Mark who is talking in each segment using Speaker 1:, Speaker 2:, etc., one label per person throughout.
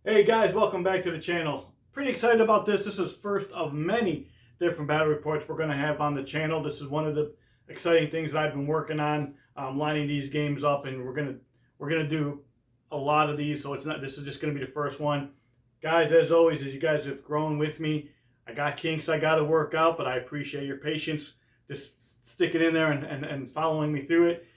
Speaker 1: Hey guys, welcome back to the channel. Pretty excited about this. This is first of many different battle reports we're going to have on the channel. This is one of the exciting things that I've been working on, lining these games up, and we're gonna do a lot of these. So this is just going to be the first one, guys. As always, as you guys have grown with me, I got kinks I got to work out, but I appreciate your patience, just sticking in there and following me through it.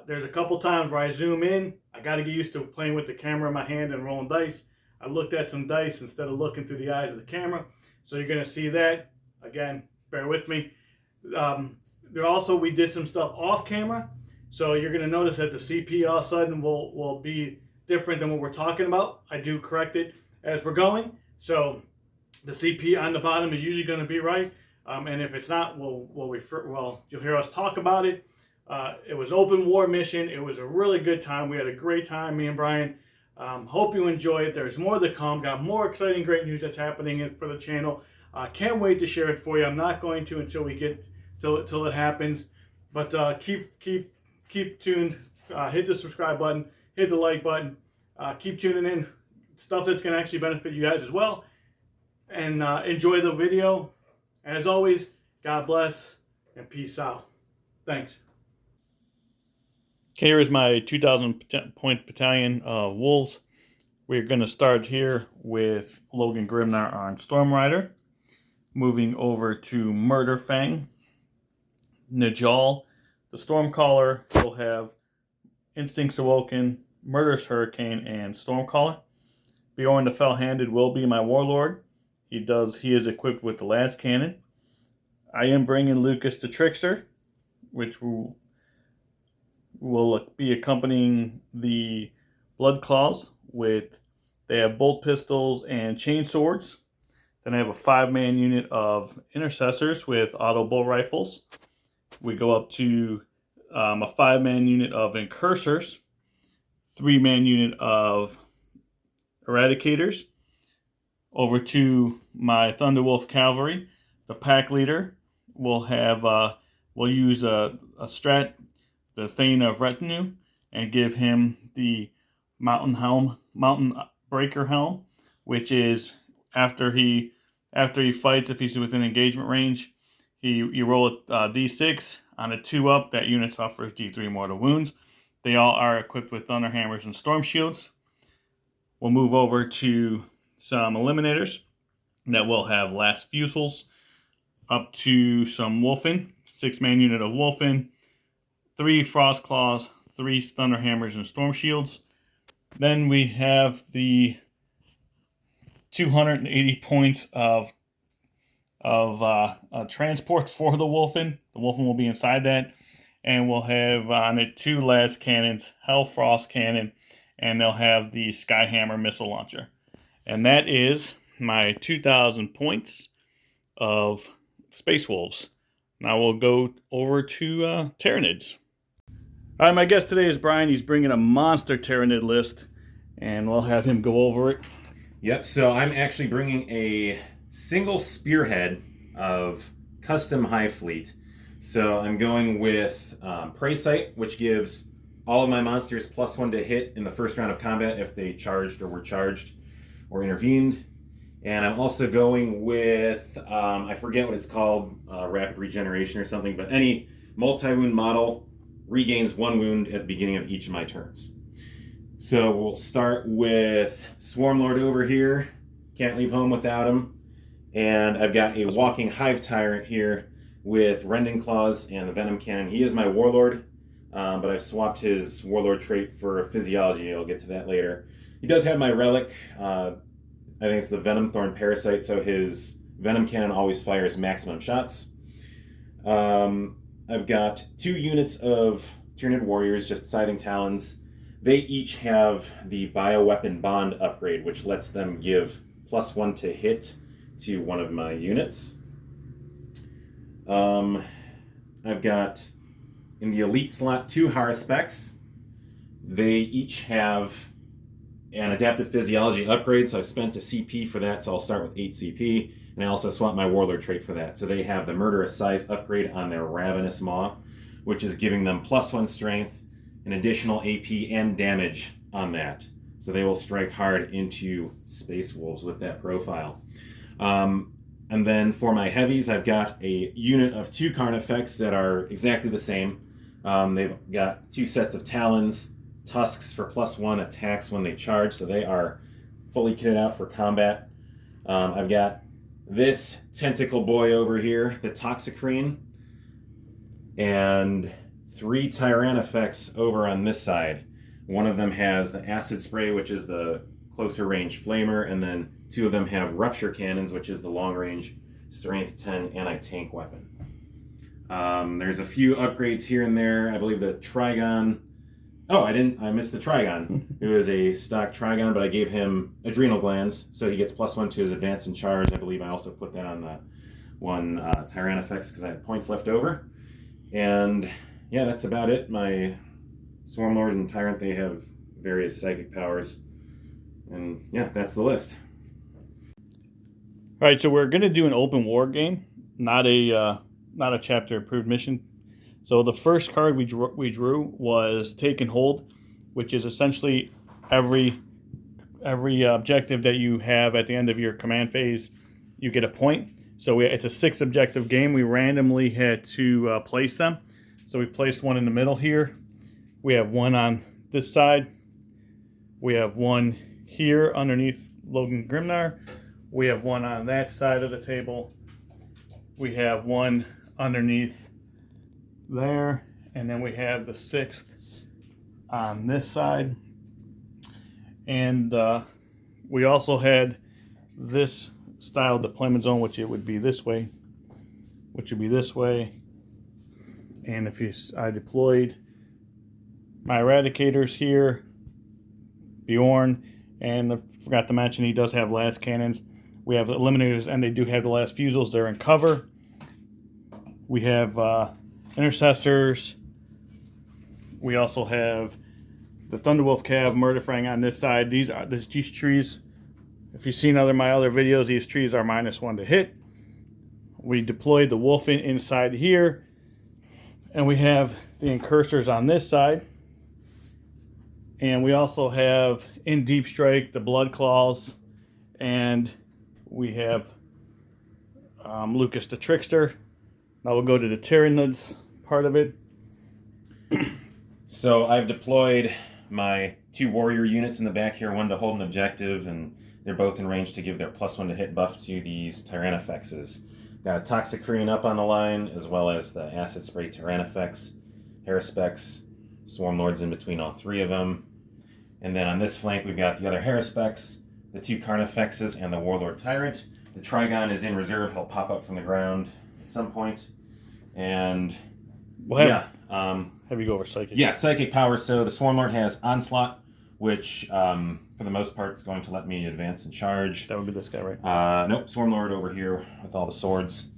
Speaker 1: There's a couple times where I zoom in. I got to get used to playing with the camera in my hand and rolling dice. I looked at some dice instead of looking through the eyes of the camera. So you're going to see that. Again, bear with me. We did some stuff off camera. So you're going to notice that the CP all of a sudden will be different than what we're talking about. I do correct it as we're going. So the CP on the bottom is usually going to be right. And if it's not, you'll hear us talk about it. It was open war mission. It was a really good time. We had a great time, me and Brian. Hope you enjoyed it. There's more to come. Got more exciting, great news that's happening for the channel. Can't wait to share it for you. I'm not going to until we get till it happens. But keep tuned. Hit the subscribe button. Hit the like button. Keep tuning in. Stuff that's going to actually benefit you guys as well. And enjoy the video. And as always, God bless and peace out. Thanks. Okay, here is my 2,000 point battalion Wolves. We're going to start here with Logan Grimnar on Storm Rider. Moving over to Murder Fang. Najal, the Stormcaller, will have Instincts Awoken, Murderous Hurricane, and Stormcaller. Bjorn the Fell-Handed will be my Warlord. He is equipped with the last cannon. I am bringing Lucas the Trickster, which will be accompanying the Blood Claws. They have bolt pistols and chain swords. Then I have a 5-man unit of intercessors with auto bow rifles. We go up to a 5-man unit of incursors, 3-man unit of eradicators. Over to my Thunderwolf Cavalry. The pack leader will use a strat, the Thane of Retinue, and give him the Mountain Breaker Helm, which is after he fights, if he's within engagement range, you roll a d6 on a 2-up. That unit suffers d3 mortal wounds. They all are equipped with Thunder Hammers and Storm Shields. We'll move over to some Eliminators that will have Last Fusils, up to some Wolfen, 6-man unit of Wolfen, 3 Frost Claws, 3 Thunder Hammers and Storm Shields. Then we have the 280 points of transport for the Wolfen. The Wolfen will be inside that. And we'll have on it 2 last cannons, Hell Frost Cannon, and they'll have the Skyhammer missile launcher. And that is my 2,000 points of Space Wolves. Now we'll go over to Tyranids. All right, my guest today is Brian. He's bringing a monster Tyranid list, and we'll have him go over it.
Speaker 2: Yep, so I'm actually bringing a single spearhead of custom Hive Fleet. So I'm going with Prey Sight, which gives all of my monsters +1 to hit in the first round of combat if they charged or were charged or intervened. And I'm also going with, I forget what it's called, Rapid Regeneration or something, but any multi-wound model regains 1 wound at the beginning of each of my turns. So we'll start with Swarmlord over here. Can't leave home without him. And I've got a walking Hive Tyrant here with Rending Claws and the Venom Cannon. He is my Warlord, but I've swapped his Warlord trait for Physiology. I'll get to that later. He does have my Relic. I think it's the Venom Thorn Parasite, so his Venom Cannon always fires maximum shots. I've got 2 units of Tyranid Warriors, just Scything Talons. They each have the Bioweapon Bond upgrade, which lets them give +1 to hit to one of my units. I've got, in the Elite slot, 2 Haruspecs. They each have an Adaptive Physiology upgrade, so I've spent a CP for that, so I'll start with 8 CP. And I also swapped my Warlord trait for that. So they have the Murderous Size upgrade on their Ravenous Maw, which is giving them +1 strength, an additional AP and damage on that. so they will strike hard into Space Wolves with that profile. And then for my heavies, I've got a unit of 2 Carnifex that are exactly the same. They've got 2 sets of Talons, Tusks for +1 attacks when they charge, so they are fully kitted out for combat. I've got this tentacle boy over here, the Toxicrene, and 3 Tyrannifex over on this side. One of them has the Acid Spray, which is the closer range flamer, and then 2 of them have Rupture Cannons, which is the long range Strength 10 anti-tank weapon. There's a few upgrades here and there. I believe the Trigon. Oh, I missed the Trigon. It was a stock Trigon, but I gave him Adrenal Glands, so he gets +1 to his advance and charge. I believe I also put that on the one Tyrannifex because I had points left over. And yeah, that's about it. My Swarmlord and Tyrant, they have various psychic powers. And yeah, that's the list.
Speaker 1: All right, so we're going to do an open war game, not a chapter approved mission. So the first card we drew was Take and Hold, which is essentially every objective that you have at the end of your command phase, you get a point. So it's a 6 objective game. We randomly had to place them. So we placed one in the middle here. We have one on this side. We have one here underneath Logan Grimnar. We have one on that side of the table. We have one underneath there. And then we have the 6th on this side. And we also had this style deployment zone, which it would be this way, which would be this way. And I deployed my Eradicators here, Bjorn, and I forgot to mention he does have last cannons. We have Eliminators, and they do have the last fusils. They're in cover. We have Intercessors. We also have the Thunderwolf Cav, Murderfang on this side. These trees, if you've seen my other videos, these trees are -1 to hit. We deployed the Wolf inside here. And we have the Incursors on this side. And we also have in Deep Strike the Blood Claws. And we have Lucas the Trickster. Now we'll go to the Tyranids part of it.
Speaker 2: So I've deployed my 2 warrior units in the back here, one to hold an objective, and they're both in range to give their +1 to hit buff to these Tyrannifexes. Got a Toxicrene up on the line, as well as the Acid Spray Tyrannifex, Haruspex, Swarmlords in between all 3 of them. And then on this flank, we've got the other Haruspex, the 2 Carnifexes, and the Warlord Tyrant. The Trigon is in reserve. He'll pop up from the ground at some point. And
Speaker 1: have you go over Psychic?
Speaker 2: Yeah, Psychic Power. So the Swarmlord has Onslaught, which for the most part is going to let me advance and charge.
Speaker 1: That would be this guy, right?
Speaker 2: Nope, Swarmlord over here with all the swords.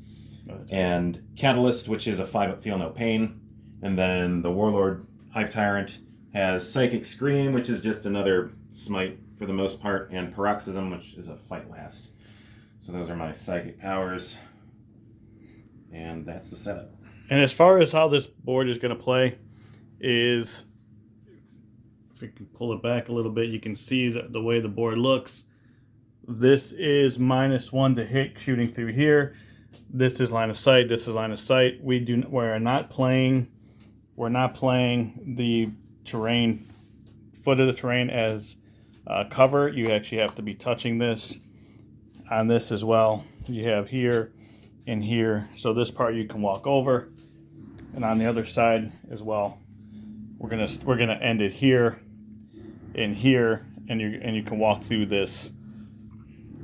Speaker 2: And Catalyst, which is a 5-up Feel No Pain. And then the Warlord Hive Tyrant has Psychic Scream, which is just another smite for the most part, and Paroxysm, which is a fight last. So those are my psychic powers. And that's the setup.
Speaker 1: And as far as how this board is going to play is, if you can pull it back a little bit, you can see the way the board looks. This is -1 to hit shooting through here. This is line of sight. This is line of sight. We're not playing the terrain, foot of the terrain as cover. You actually have to be touching this on this as well. You have here and here. So this part you can walk over, and on the other side as well. We're gonna end it here and here, and you can walk through this.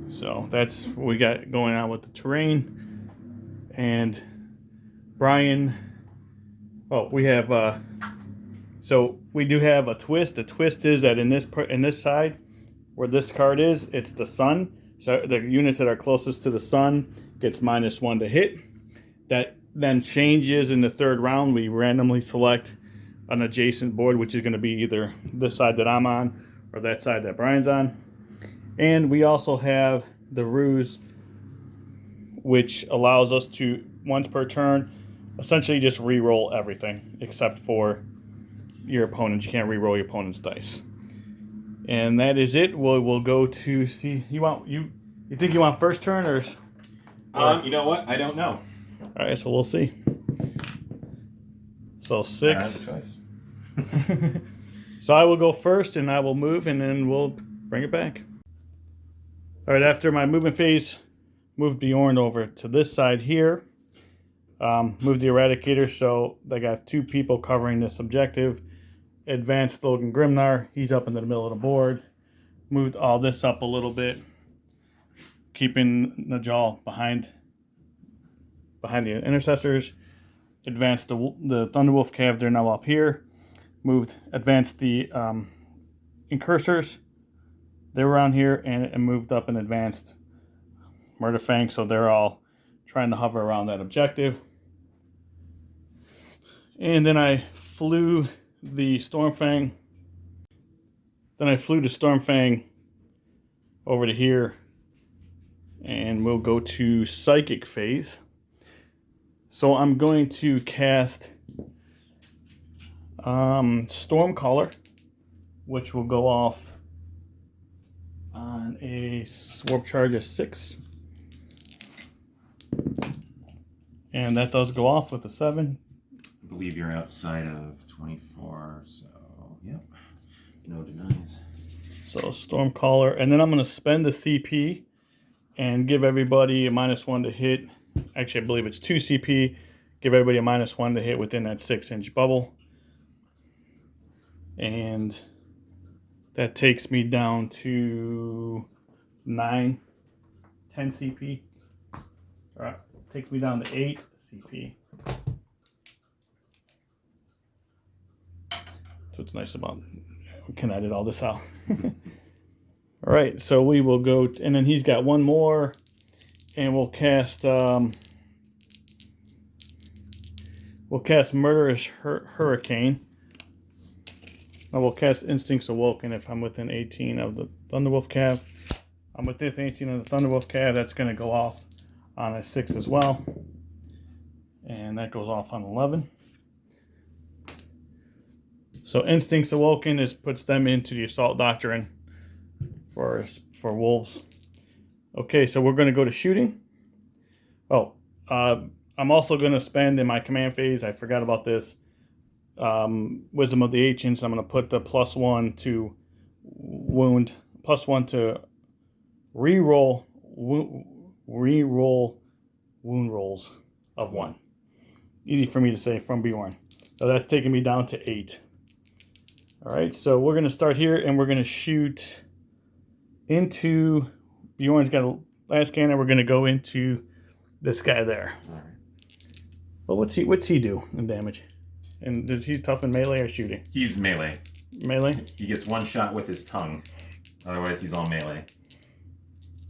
Speaker 1: So that's what we got going on with the terrain. And Brian, we have so we do have a twist. The twist is that in this side where this card is, it's the sun. So the units that are closest to the sun gets -1 to hit. That then changes in the 3rd round. We randomly select an adjacent board, which is going to be either this side that I'm on or that side that Brian's on. And we also have the ruse, which allows us to, once per turn, essentially just re-roll everything except for your opponent. You can't re-roll your opponent's dice. And that is it. We'll go to see. You think you want first turn or?
Speaker 2: You know what? I don't know.
Speaker 1: All right, so we'll see. So 6.
Speaker 2: I have a choice.
Speaker 1: So I will go first, and I will move, and then we'll bring it back. All right, after my movement phase, move Bjorn over to this side here. Move the Eradicator, so they got 2 people covering this objective. Advanced Logan Grimnar, he's up in the middle of the board. Moved all this up a little bit, keeping Najal behind the intercessors. Advanced the Thunderwolf Cav, they're now up here. Advanced the Incursors, they were around here, and moved up and advanced Murderfang, so they're all trying to hover around that objective. And then I flew the Stormfang. Then I flew the Stormfang over to here, and we'll go to Psychic phase. So I'm going to cast Stormcaller, which will go off on a Warp Charge of 6. And that does go off with a 7.
Speaker 2: I believe you're outside of 24, so yep. No denies.
Speaker 1: So Stormcaller, and then I'm going to spend the CP and give everybody a -1 to hit. Actually, I believe it's 2 CP. Give everybody a -1 to hit within that 6-inch bubble. And that takes me down to 9, 10 CP. All right, takes me down to 8 CP. So it's nice about, we can edit all this out. All right, so we will go, and then he's got 1 more, and we'll cast Murderous Hurricane. I will cast Instincts Awoken if I'm within 18 of the Thunderwolf Cav. I'm within 18 of the Thunderwolf Cav. That's going to go off on a 6 as well. And that goes off on 11. So Instincts Awoken puts them into the Assault Doctrine for wolves. Okay, so we're going to go to shooting. Oh, I'm also going to spend in my command phase, I forgot about this, Wisdom of the Ancients. I'm going to put the +1 to wound, +1 to re-roll wound rolls of 1. Easy for me to say from Bjorn. So that's taking me down to 8. All right, so we're going to start here, and we're going to shoot into, Bjorn's got a last cannon. We're going to go into this guy there.
Speaker 2: All right.
Speaker 1: Well, what's he do in damage? And is he tough in melee or shooting?
Speaker 2: He's melee.
Speaker 1: Melee?
Speaker 2: He gets 1 shot with his tongue. Otherwise, he's all melee.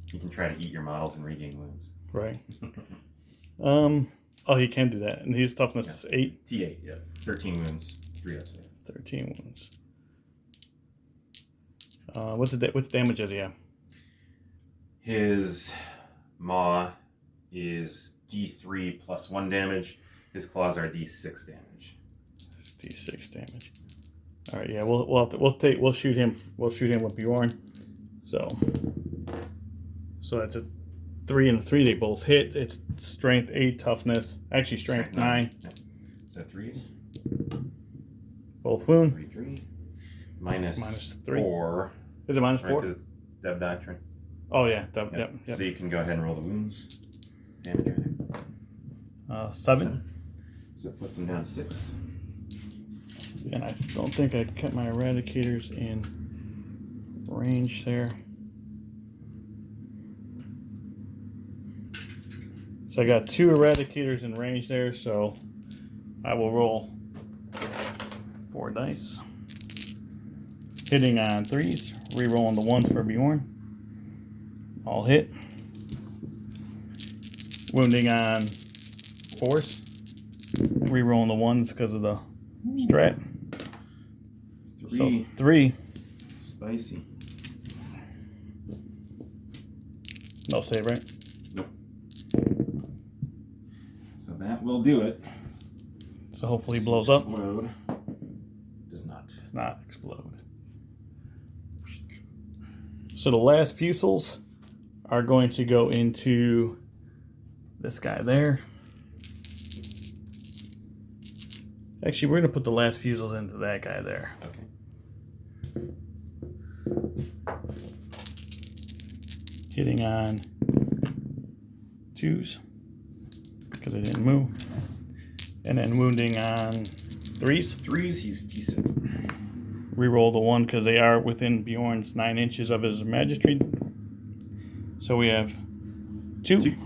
Speaker 2: He can try to eat your models and regain wounds.
Speaker 1: Right. Oh, he can do that. And he's toughness 8?
Speaker 2: T8, yeah. 13 wounds, 3 up save.
Speaker 1: 13 wounds. What's damage does he have?
Speaker 2: His maw is D3 plus 1 damage. His claws are D6 damage.
Speaker 1: D6 damage. All right, yeah, we'll shoot him with Bjorn. So that's a 3 and a 3. They both hit. It's strength 8, toughness. Actually, strength 9.
Speaker 2: Yeah. Is that 3s?
Speaker 1: Both wound.
Speaker 2: 3. Minus
Speaker 1: 3.
Speaker 2: 4.
Speaker 1: Is it minus 4?
Speaker 2: Right, Dev Doctrine.
Speaker 1: Oh yeah,
Speaker 2: Yep. So you can go ahead and roll the wounds. Damage right there.
Speaker 1: 7.
Speaker 2: So it puts them down to 6.
Speaker 1: And I don't think I kept my Eradicators in range there. So I got 2 Eradicators in range there, so I will roll 4 dice. Hitting on 3s, re-rolling the 1s for Bjorn. All hit. Wounding on 4s. Re-rolling the 1s because of the strat.
Speaker 2: 3.
Speaker 1: So 3.
Speaker 2: Spicy.
Speaker 1: No save, right?
Speaker 2: Nope. So that will do it.
Speaker 1: So hopefully he blows up.
Speaker 2: Explode. Does not.
Speaker 1: Does not explode. So the last fusils are going to go into this guy there. Actually, we're going to put the last fusils into that guy there.
Speaker 2: Okay.
Speaker 1: Hitting on 2s because I didn't move. And then wounding on 3s.
Speaker 2: 3s, he's decent.
Speaker 1: Reroll the 1 because they are within Bjorn's 9 inches of his magistry. So we have 2.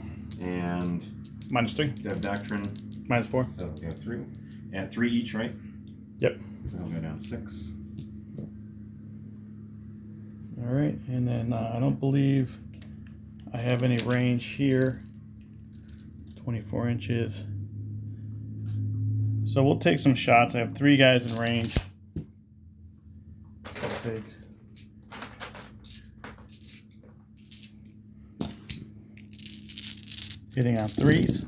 Speaker 2: And
Speaker 1: -3.
Speaker 2: Dev Doctrine.
Speaker 1: -4.
Speaker 2: So we have 3. And 3 each, right?
Speaker 1: Yep.
Speaker 2: So we'll go down to 6.
Speaker 1: All right, and then I don't believe I have any range here. 24 inches. So we'll take some shots. I have 3 guys in range. I'll take. Hitting on 3s.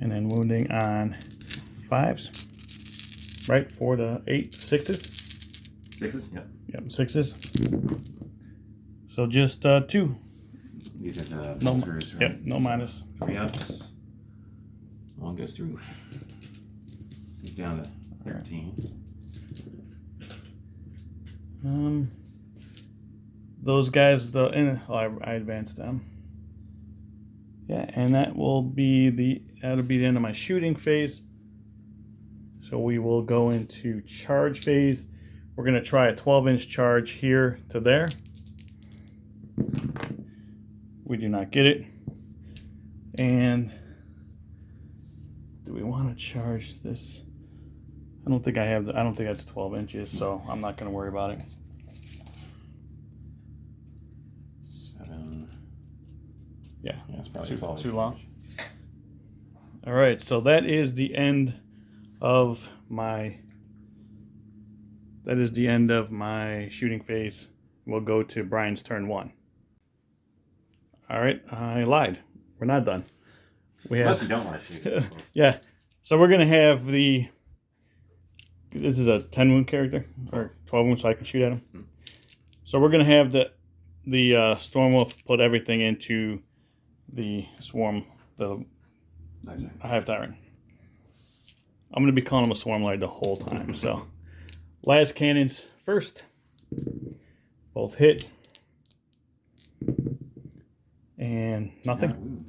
Speaker 1: And then wounding on 5s. Right, 4 to 8, 6s.
Speaker 2: 6s, yep.
Speaker 1: Yep, 6s. So just 2.
Speaker 2: These are the
Speaker 1: No,
Speaker 2: filters, right?
Speaker 1: yep, no minus.
Speaker 2: 3 ups. All goes through. Goes down to 13.
Speaker 1: Those guys, I advanced them. Yeah, and that'll be the end of my shooting phase. So we will go into charge phase. We're going to try a 12-inch charge here to there. We do not get it. And do we want to charge this? I don't think that's 12 inches, so I'm not going to worry about it.
Speaker 2: 7.
Speaker 1: Yeah,
Speaker 2: it's probably
Speaker 1: too long. All right, so that is the end of my shooting phase. We'll go to Brian's turn 1. All right, I lied. We're not done.
Speaker 2: Unless you don't want to shoot.
Speaker 1: Yeah, so we're gonna have this is a 10 wound character or 12 wound, so I can shoot at him. So we're gonna have the Stormwolf put everything into the swarm, the Hive Tyrant. I'm going to be calling him a Swarm Lord the whole time. So, last cannons first. Both hit. And nothing.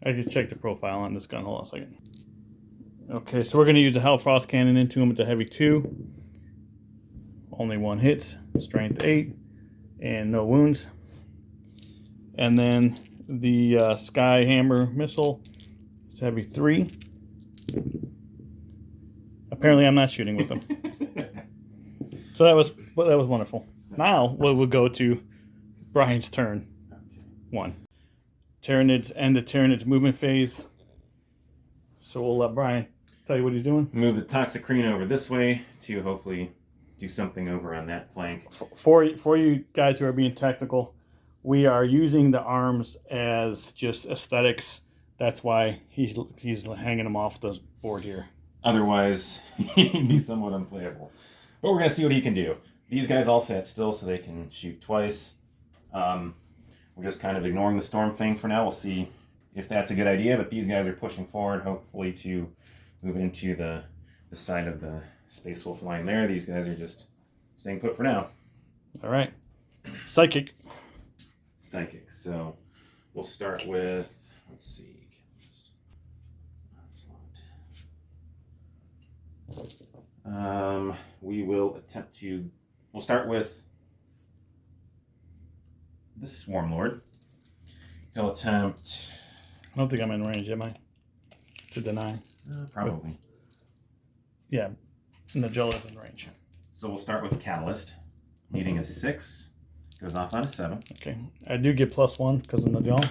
Speaker 1: I just checked the profile on this gun. Hold on a second. Okay, so we're going to use the Hellfrost Cannon into him with the heavy 2. Only 1 hit. Strength 8. And no wounds. And then the Sky Hammer Missile. It's heavy 3. Apparently, I'm not shooting with them. So that was wonderful. Now we'll go to Brian's turn 1. Tyranids end the Tyranids movement phase. So we'll let Brian tell you what he's doing.
Speaker 2: Move the Toxicrene over this way to hopefully do something over on that flank.
Speaker 1: For you guys who are being technical, we are using the arms as just aesthetics. That's why he's hanging them off the board here.
Speaker 2: Otherwise, he'd be somewhat unplayable. But we're going to see what he can do. These guys all sat still so they can shoot twice. We're just kind of ignoring the storm thing for now. We'll see if that's a good idea. But these guys are pushing forward, hopefully to move into the side of the Space Wolf line there. These guys are just staying put for now.
Speaker 1: All right. Psychic.
Speaker 2: So we'll start with, let's see. We'll start with the Swarm Lord. He'll attempt...
Speaker 1: I don't think I'm in range, am I? To deny.
Speaker 2: Probably.
Speaker 1: Yeah, Najola is in range.
Speaker 2: So we'll start with Catalyst. Needing a 6. Goes off on a 7.
Speaker 1: Okay. I do get +1 because of Najola.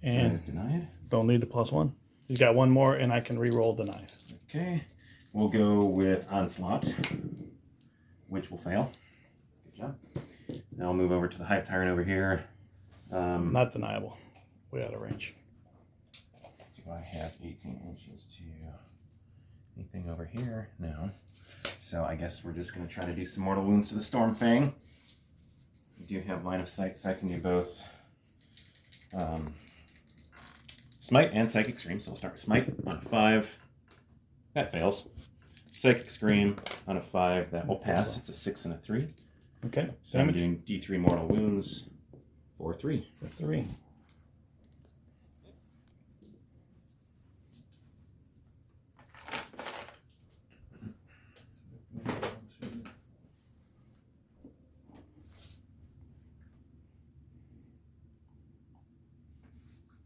Speaker 1: And
Speaker 2: so denied.
Speaker 1: Don't need the +1. He's got 1 more, and I can re-roll denies.
Speaker 2: Okay. We'll go with Onslaught, which will fail. Good job. Now I'll move over to the Hive Tyrant over here.
Speaker 1: Not deniable. Way out of range.
Speaker 2: Do I have 18 inches to... here? No. So I guess we're just going to try to do some mortal wounds to the Stormfang. We do have line of sight, so I can do both Smite and Psychic Scream. So we'll start with Smite on a 5. That fails. Psychic Scream on a 5. That will pass. It's a 6 and a 3.
Speaker 1: Okay.
Speaker 2: So I'm doing D3 mortal wounds for 3.
Speaker 1: For 3.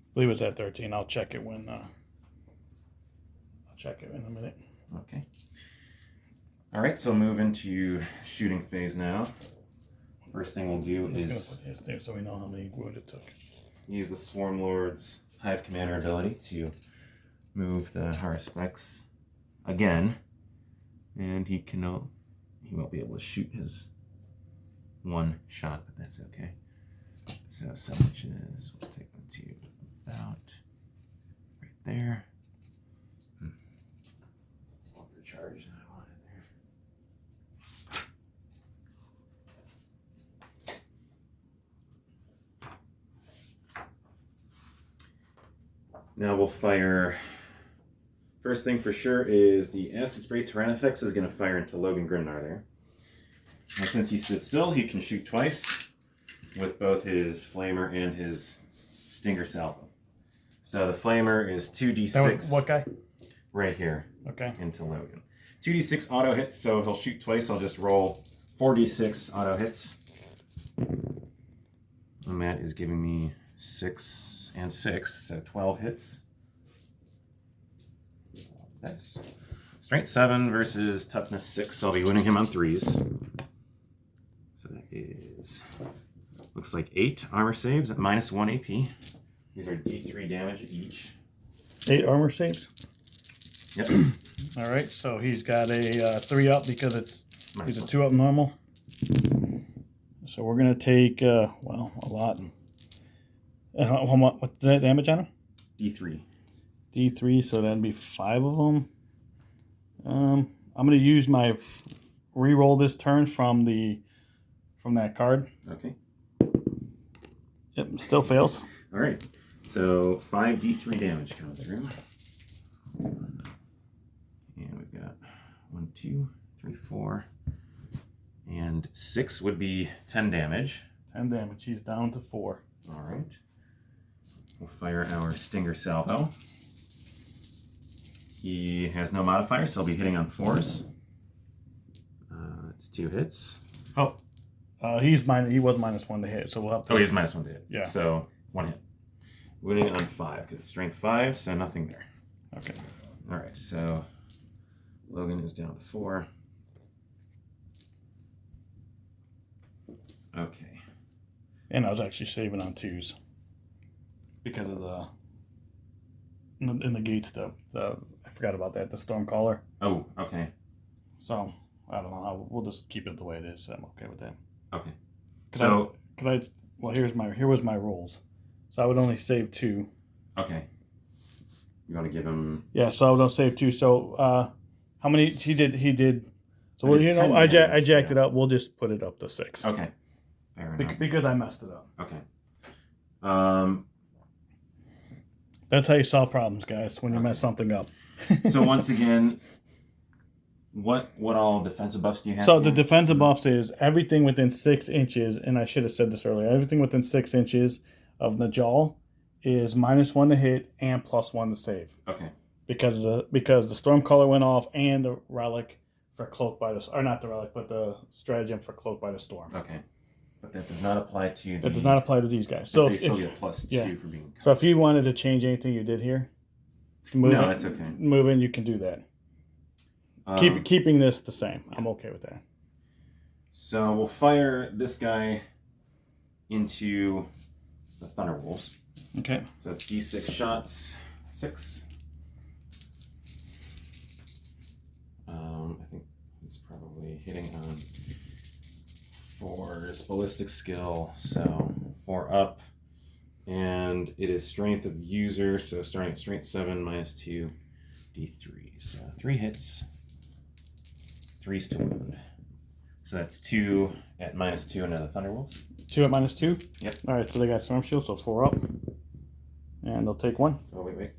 Speaker 1: I believe it's at 13. I'll check it when I'll check it in a minute.
Speaker 2: Okay. All right, so move into shooting phase now. First thing we'll do
Speaker 1: I'm
Speaker 2: is
Speaker 1: just gonna put his there so we know how many wounds it took.
Speaker 2: use the Swarm Lord's Hive Commander ability to move the Haruspex again, and he won't be able to shoot his one shot, but that's okay. So savages, we'll take them to about right there. Overcharge that I wanted there. Now we'll fire. First thing for sure is the Acid Spray Tyrannifex is going to fire into Logan Grimnar there. And since he stood still, he can shoot twice with both his Flamer and his Stinger Salvo. So the Flamer is 2d6.
Speaker 1: What guy?
Speaker 2: Right here.
Speaker 1: Okay.
Speaker 2: Into Logan. 2d6 auto hits, so he'll shoot twice. I'll just roll 4d6 auto hits. And that is giving me 6 and 6, so 12 hits. That's strength 7 versus toughness 6, so I'll be winning him on 3s. So that is, looks like 8 armor saves at -1 AP. These are D3 damage each.
Speaker 1: 8 armor saves?
Speaker 2: Yep.
Speaker 1: All right, so he's got a 3 up because he's a 2 up normal. So we're going to take, well, a lot. What's that damage on him?
Speaker 2: D3.
Speaker 1: D3, so that'd be 5 of them. I'm going to use my re-roll this turn from that card.
Speaker 2: Okay.
Speaker 1: Yep, still fails.
Speaker 2: All right. So 5 D3 damage coming through. And we've got 1, 2, 3, 4, and 6 would be 10 damage.
Speaker 1: 10 damage. He's down to 4.
Speaker 2: All right. We'll fire our Stinger Salvo. He has no modifier, so he'll be hitting on 4s. It's 2 hits.
Speaker 1: Oh, he was -1 to hit, so we'll have to.
Speaker 2: Oh, he has -1 to hit.
Speaker 1: Yeah.
Speaker 2: So 1 hit. Winning on 5 because it's strength 5, so nothing there.
Speaker 1: Okay.
Speaker 2: All right, so Logan is down to 4. Okay.
Speaker 1: And I was actually saving on 2s because of the in the gate stuff. I forgot about that. The Stormcaller.
Speaker 2: Oh, okay.
Speaker 1: So I don't know. We'll just keep it the way it is. I'm okay with that.
Speaker 2: Okay.
Speaker 1: Here was my rolls. So I would only save 2.
Speaker 2: Okay. You want to give him?
Speaker 1: Yeah. So I would only save 2. So how many he did? So
Speaker 2: I did 10
Speaker 1: I
Speaker 2: damage,
Speaker 1: jacked
Speaker 2: yeah.
Speaker 1: it up. We'll just put it up to 6.
Speaker 2: Okay. Fair enough.
Speaker 1: Because I messed it up.
Speaker 2: Okay.
Speaker 1: That's how you solve problems, guys. When you mess something up.
Speaker 2: So once again, what all defensive buffs do you have?
Speaker 1: So the defensive buffs is everything within 6 inches, and I should have said this earlier. Everything within 6 inches of the jaw is -1 to hit and +1 to save.
Speaker 2: Okay.
Speaker 1: Because the Stormcaller went off and the relic for Cloak by the, or not the relic, but the stratagem for Cloak by the Storm.
Speaker 2: Okay. But that does not apply to
Speaker 1: That does not apply to these guys. So
Speaker 2: they
Speaker 1: if
Speaker 2: still get +2 for being.
Speaker 1: So if you wanted to change anything you did here,
Speaker 2: No, that's okay.
Speaker 1: Moving, you can do that. Keeping this the same. I'm okay with that.
Speaker 2: So we'll fire this guy into the Thunderwolves.
Speaker 1: Okay.
Speaker 2: So it's D6 shots. 6. I think he's probably hitting on 4 his ballistic skill, so 4 up. And it is strength of user, so starting at strength 7 -2 D3. So 3 hits. 3s to wound. So that's 2 at -2 into the Thunderwolves.
Speaker 1: 2 at -2?
Speaker 2: Yep.
Speaker 1: Alright, so they got Storm Shield, so 4 up. And they'll take 1.
Speaker 2: Oh, wait.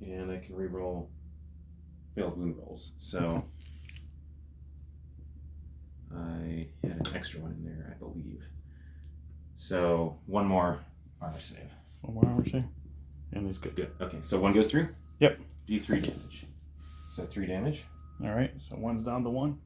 Speaker 2: And I can reroll failed wound rolls. So I had an extra one in there, I believe. So 1 more armor save.
Speaker 1: 1 more armor save. And he's good.
Speaker 2: Good. Okay, so 1 goes through?
Speaker 1: Yep.
Speaker 2: D3 damage. So 3 damage.
Speaker 1: Alright, so 1's down to 1.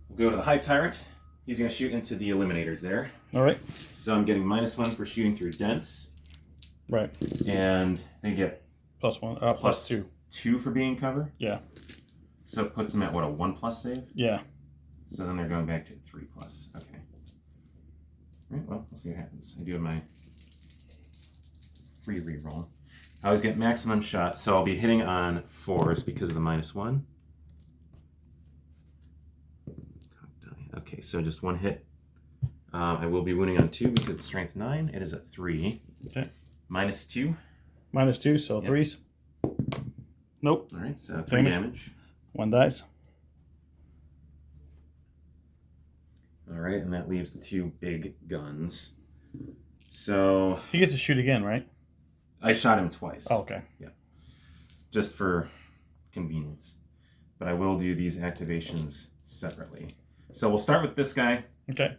Speaker 2: We'll go to the Hive Tyrant. He's going to shoot into the eliminators there.
Speaker 1: Alright.
Speaker 2: So I'm getting -1 for shooting through dense.
Speaker 1: Right.
Speaker 2: And they get
Speaker 1: +1.
Speaker 2: plus
Speaker 1: +2.
Speaker 2: 2 for being cover.
Speaker 1: Yeah.
Speaker 2: So it puts them at what, a 1+ save?
Speaker 1: Yeah.
Speaker 2: So then they're going back to 3+. Okay. All right, well, we'll see what happens. I do my free reroll. I always get maximum shot, so I'll be hitting on 4s because of the -1. Okay, so just 1 hit. I will be wounding on 2 because it's strength 9. It is a 3.
Speaker 1: Okay.
Speaker 2: -2.
Speaker 1: -2, so
Speaker 2: Yep.
Speaker 1: 3s. Nope.
Speaker 2: All right, so 3 damage.
Speaker 1: 1 dies.
Speaker 2: All right, and that leaves the 2 big guns. So
Speaker 1: He gets to shoot again, right?
Speaker 2: I shot him twice.
Speaker 1: Oh, okay.
Speaker 2: Yeah. Just for convenience. But I will do these activations separately. So we'll start with this guy.
Speaker 1: Okay.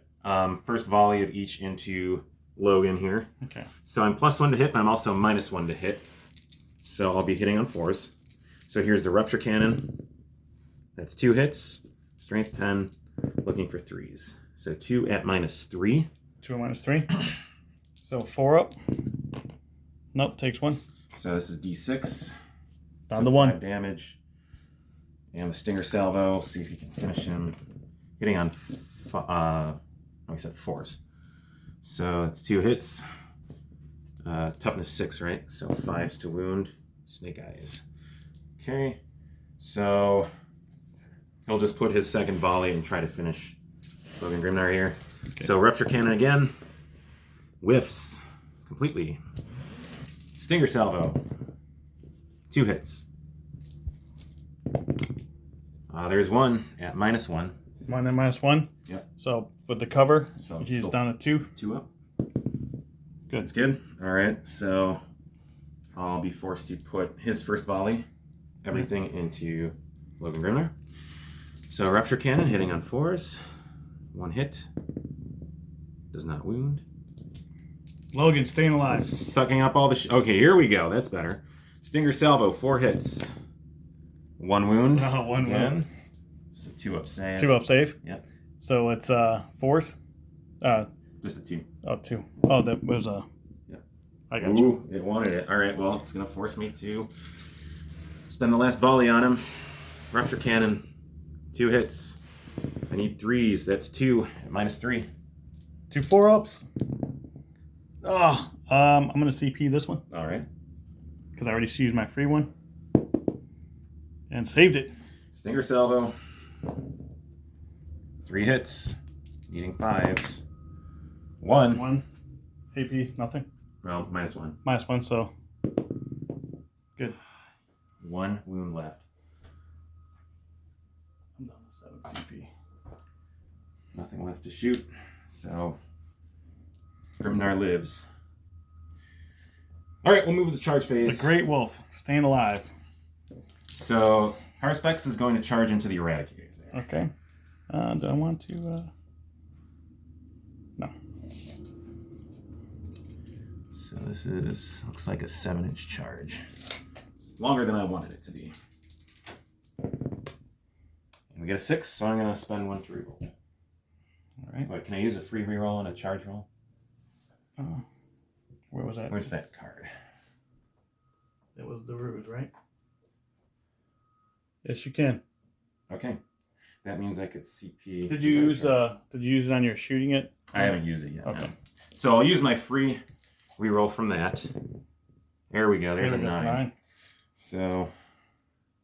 Speaker 2: First volley of each into Logan here.
Speaker 1: Okay.
Speaker 2: So I'm +1 to hit, but I'm also -1 to hit. So I'll be hitting on 4s. So here's the Rupture Cannon. That's 2 hits. Strength 10. Looking for 3s. So 2 at -3.
Speaker 1: 2 at -3. So 4 up. Nope, takes 1.
Speaker 2: So this is D6.
Speaker 1: Down to 1.
Speaker 2: 5 damage. And the Stinger Salvo. See if you can finish him. Hitting on, I said 4s. So that's 2 hits. Toughness 6, right? So 5s to wound. Snake Eyes. Okay. So he'll just put his second volley and try to finish Logan Grimnar here. Okay. So Rupture Cannon again. Whiffs. Completely. Stinger Salvo. 2 hits. There's 1 at -1.
Speaker 1: 1 and -1.
Speaker 2: Yep.
Speaker 1: So with the cover,
Speaker 2: So
Speaker 1: he's
Speaker 2: still
Speaker 1: down to 2.
Speaker 2: 2 up.
Speaker 1: Good.
Speaker 2: That's good. All right. So I'll be forced to put his first volley, everything into Logan Grimnar. So Rupture Cannon hitting on 4s. 1 hit. Does not wound.
Speaker 1: Logan staying alive.
Speaker 2: Sucking up all the okay, here we go. That's better. Stinger Salvo, 4 hits. 1 wound.
Speaker 1: Oh, 1
Speaker 2: again.
Speaker 1: wound.
Speaker 2: It's a 2 up save.
Speaker 1: 2 up save.
Speaker 2: Yep.
Speaker 1: So it's 4th.
Speaker 2: Just a 2.
Speaker 1: Oh, 2. Oh, that was a.
Speaker 2: Yep.
Speaker 1: I got you.
Speaker 2: It wanted it. All right. Well, it's gonna force me to spend the last volley on him. Rupture Cannon, 2 hits. I need 3s. That's 2 at -3.
Speaker 1: 2 4-ups. Oh, I'm gonna CP this one
Speaker 2: All right.
Speaker 1: because I already used my free one and saved it.
Speaker 2: Stinger Salvo. 3 hits. Needing 5s. 1.
Speaker 1: 1 AP, nothing.
Speaker 2: Well, -1.
Speaker 1: -1, so good.
Speaker 2: 1 wound left.
Speaker 1: I'm down to 7 CP.
Speaker 2: Nothing left to shoot. So Grimnar lives. All right, we'll move to the charge phase.
Speaker 1: The Great Wolf staying alive.
Speaker 2: So Harspex is going to charge into the Eradicators there.
Speaker 1: Okay. Do I want to? No.
Speaker 2: So this looks like a 7-inch charge. It's longer than I wanted it to be. And we get a 6, so I'm going to spend 1 to reroll.
Speaker 1: All right.
Speaker 2: Wait, can I use a free reroll and a charge roll?
Speaker 1: Where was that?
Speaker 2: Where's that card?
Speaker 1: It was the Rouge, right? Yes, you can.
Speaker 2: Okay. That means I could CP.
Speaker 1: Did you use it on your shooting it?
Speaker 2: I haven't used it yet.
Speaker 1: Okay.
Speaker 2: No. So I'll use my free reroll from that. There we go. There's a 9. So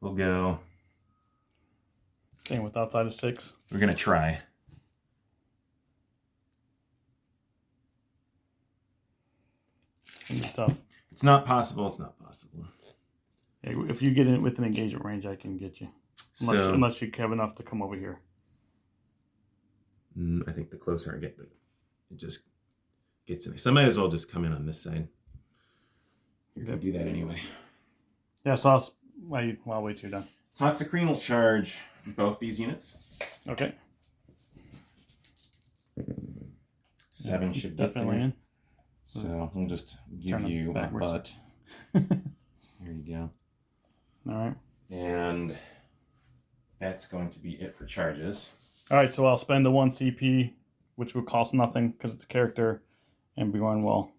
Speaker 2: we'll go.
Speaker 1: Staying with outside of 6.
Speaker 2: We're gonna try.
Speaker 1: It's gonna be tough.
Speaker 2: It's not possible. It's not possible.
Speaker 1: Hey, if you get in within engagement range, I can get you. Unless you have enough to come over here.
Speaker 2: I think the closer I get, it just gets in there. So I might as well just come in on this side. You're going to do that anyway.
Speaker 1: Yeah, so I'll wait till you're done.
Speaker 2: Toxicrene will charge both these units.
Speaker 1: Okay.
Speaker 2: 7 should get
Speaker 1: definitely
Speaker 2: there.
Speaker 1: in.
Speaker 2: So we'll just give you a butt. There you go.
Speaker 1: All right.
Speaker 2: And that's going to be it for charges.
Speaker 1: All right, so I'll spend the 1 CP, which would cost nothing because it's a character, and be going well.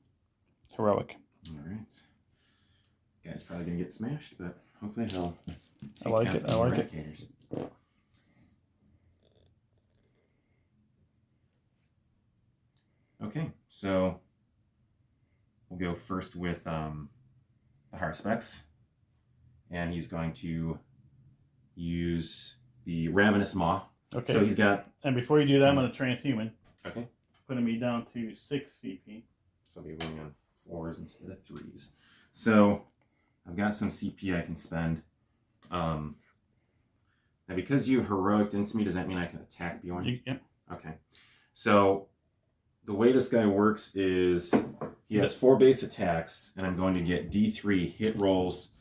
Speaker 1: Heroic.
Speaker 2: All right. Guy's probably going to get smashed, but hopefully he'll
Speaker 1: I like it. I like it.
Speaker 2: Okay, so we'll go first with the Harspecs, and he's going to use the Ravenous Maw.
Speaker 1: Okay.
Speaker 2: So he's got...
Speaker 1: And before you do that, I'm going to transhuman.
Speaker 2: Okay.
Speaker 1: Putting me down to 6 CP.
Speaker 2: So I'll be running on 4s instead of 3s. So I've got some CP I can spend. Now because you heroic into me, does that mean I can attack Bjorn?
Speaker 1: Yep.
Speaker 2: Okay. So the way this guy works is he has 4 base attacks, and I'm going to get D3 hit rolls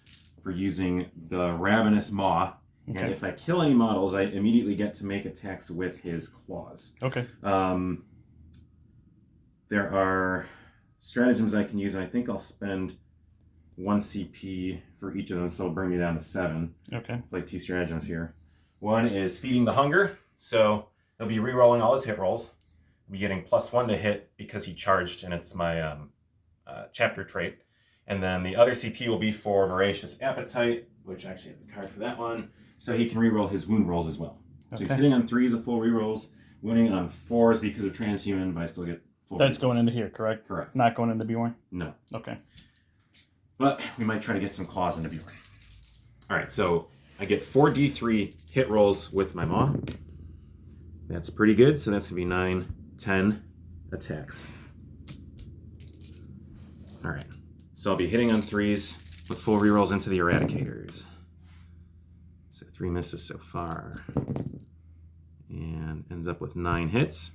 Speaker 2: for using the Ravenous Maw. Okay. And if I kill any models, I immediately get to make attacks with his claws.
Speaker 1: Okay.
Speaker 2: There are stratagems I can use, and I think I'll spend 1 CP for each of them, so it'll bring me down to 7.
Speaker 1: Okay.
Speaker 2: Play 2 stratagems here. One is Feeding the Hunger, so he'll be re-rolling all his hit rolls. I'll be getting +1 to hit because he charged, and it's my chapter trait. And then the other CP will be for Voracious Appetite, which I actually have the card for that one. So he can re-roll his wound rolls as well. So he's hitting on 3s of full re-rolls, wounding on 4s because of transhuman, but I still get full
Speaker 1: That's
Speaker 2: re-rolls.
Speaker 1: going into here, correct?
Speaker 2: Correct.
Speaker 1: Not going into Bjorn?
Speaker 2: No.
Speaker 1: Okay.
Speaker 2: But we might try to get some claws into Bjorn. All right, so I get 4 D3 hit rolls with my Maw. That's pretty good, so that's going to be 9, 10 attacks. All right, so I'll be hitting on 3s with full rerolls into the Eradicators. So 3 misses so far. And ends up with 9 hits.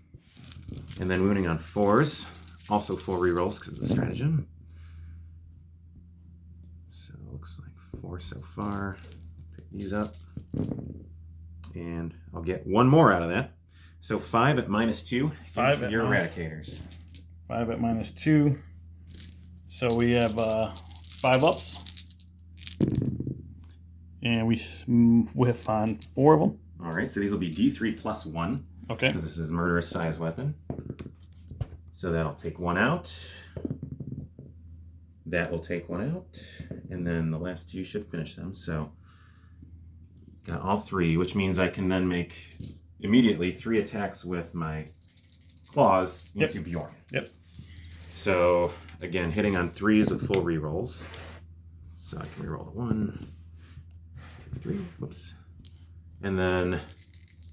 Speaker 2: And then wounding on 4s, also full rerolls because of the stratagem. So it looks like 4 so far. Pick these up. And I'll get 1 more out of that. So 5 at -2.
Speaker 1: 5 at
Speaker 2: your Eradicators.
Speaker 1: 5 at -2. So we have 5 ups. And we whiff on 4 of them.
Speaker 2: All right, so these will be D3 +1.
Speaker 1: Okay.
Speaker 2: Because this is murderous size weapon. So that'll take 1 out. That will take 1 out. And then the last 2 should finish them. So got all 3, which means I can then make immediately 3 attacks with my claws into Bjorn.
Speaker 1: Yep.
Speaker 2: So again, hitting on 3s with full rerolls. So I can reroll the 1, 3, whoops. And then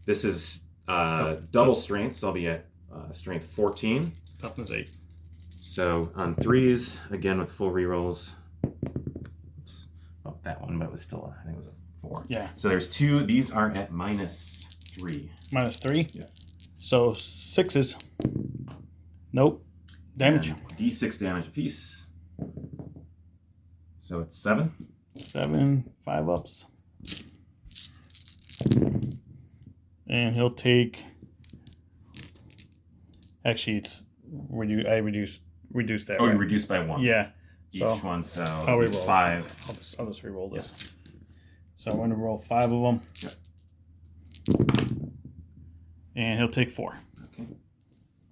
Speaker 2: this is double strength, so I'll be at strength 14.
Speaker 1: Toughness 8.
Speaker 2: So on 3s, again with full rerolls. Oops. Oh, that one, but it was still, I think it was a 4.
Speaker 1: Yeah.
Speaker 2: So there's 2, these are at -3.
Speaker 1: -3?
Speaker 2: Yeah.
Speaker 1: So 6s. Nope. Damage.
Speaker 2: And D6 damage apiece. So it's 7.
Speaker 1: 7, 5 ups. And he'll take. Actually, it's I reduce that.
Speaker 2: Oh,
Speaker 1: right?
Speaker 2: you reduced by 1.
Speaker 1: Yeah.
Speaker 2: Each
Speaker 1: So
Speaker 2: one, so
Speaker 1: I'll
Speaker 2: it's
Speaker 1: reroll.
Speaker 2: 5.
Speaker 1: I'll just re-roll this. Yeah. So I'm going to roll 5 of them.
Speaker 2: Yep.
Speaker 1: And he'll take 4.
Speaker 2: Okay.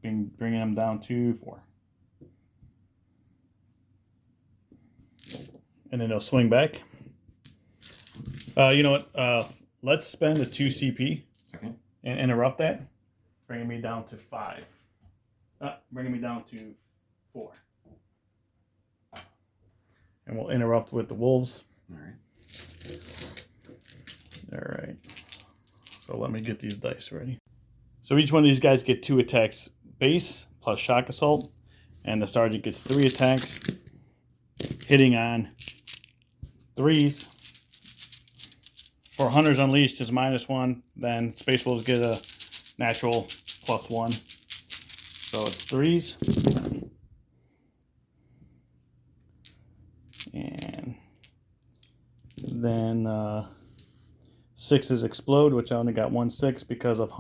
Speaker 1: Bringing him down to 4. And then he'll swing back. You know what? Let's spend a 2 CP.
Speaker 2: Okay.
Speaker 1: And interrupt that, bringing me down to 5. Bringing me down to 4. And we'll interrupt with the wolves.
Speaker 2: All right.
Speaker 1: All right. So let me get these dice ready. So each one of these guys get 2 attacks base plus shock assault, and the sergeant gets 3 attacks hitting on 3s. For Hunters Unleashed is -1, then Space Wolves get a natural +1. So it's 3s. And then 6s explode, which I only got 1 6 because of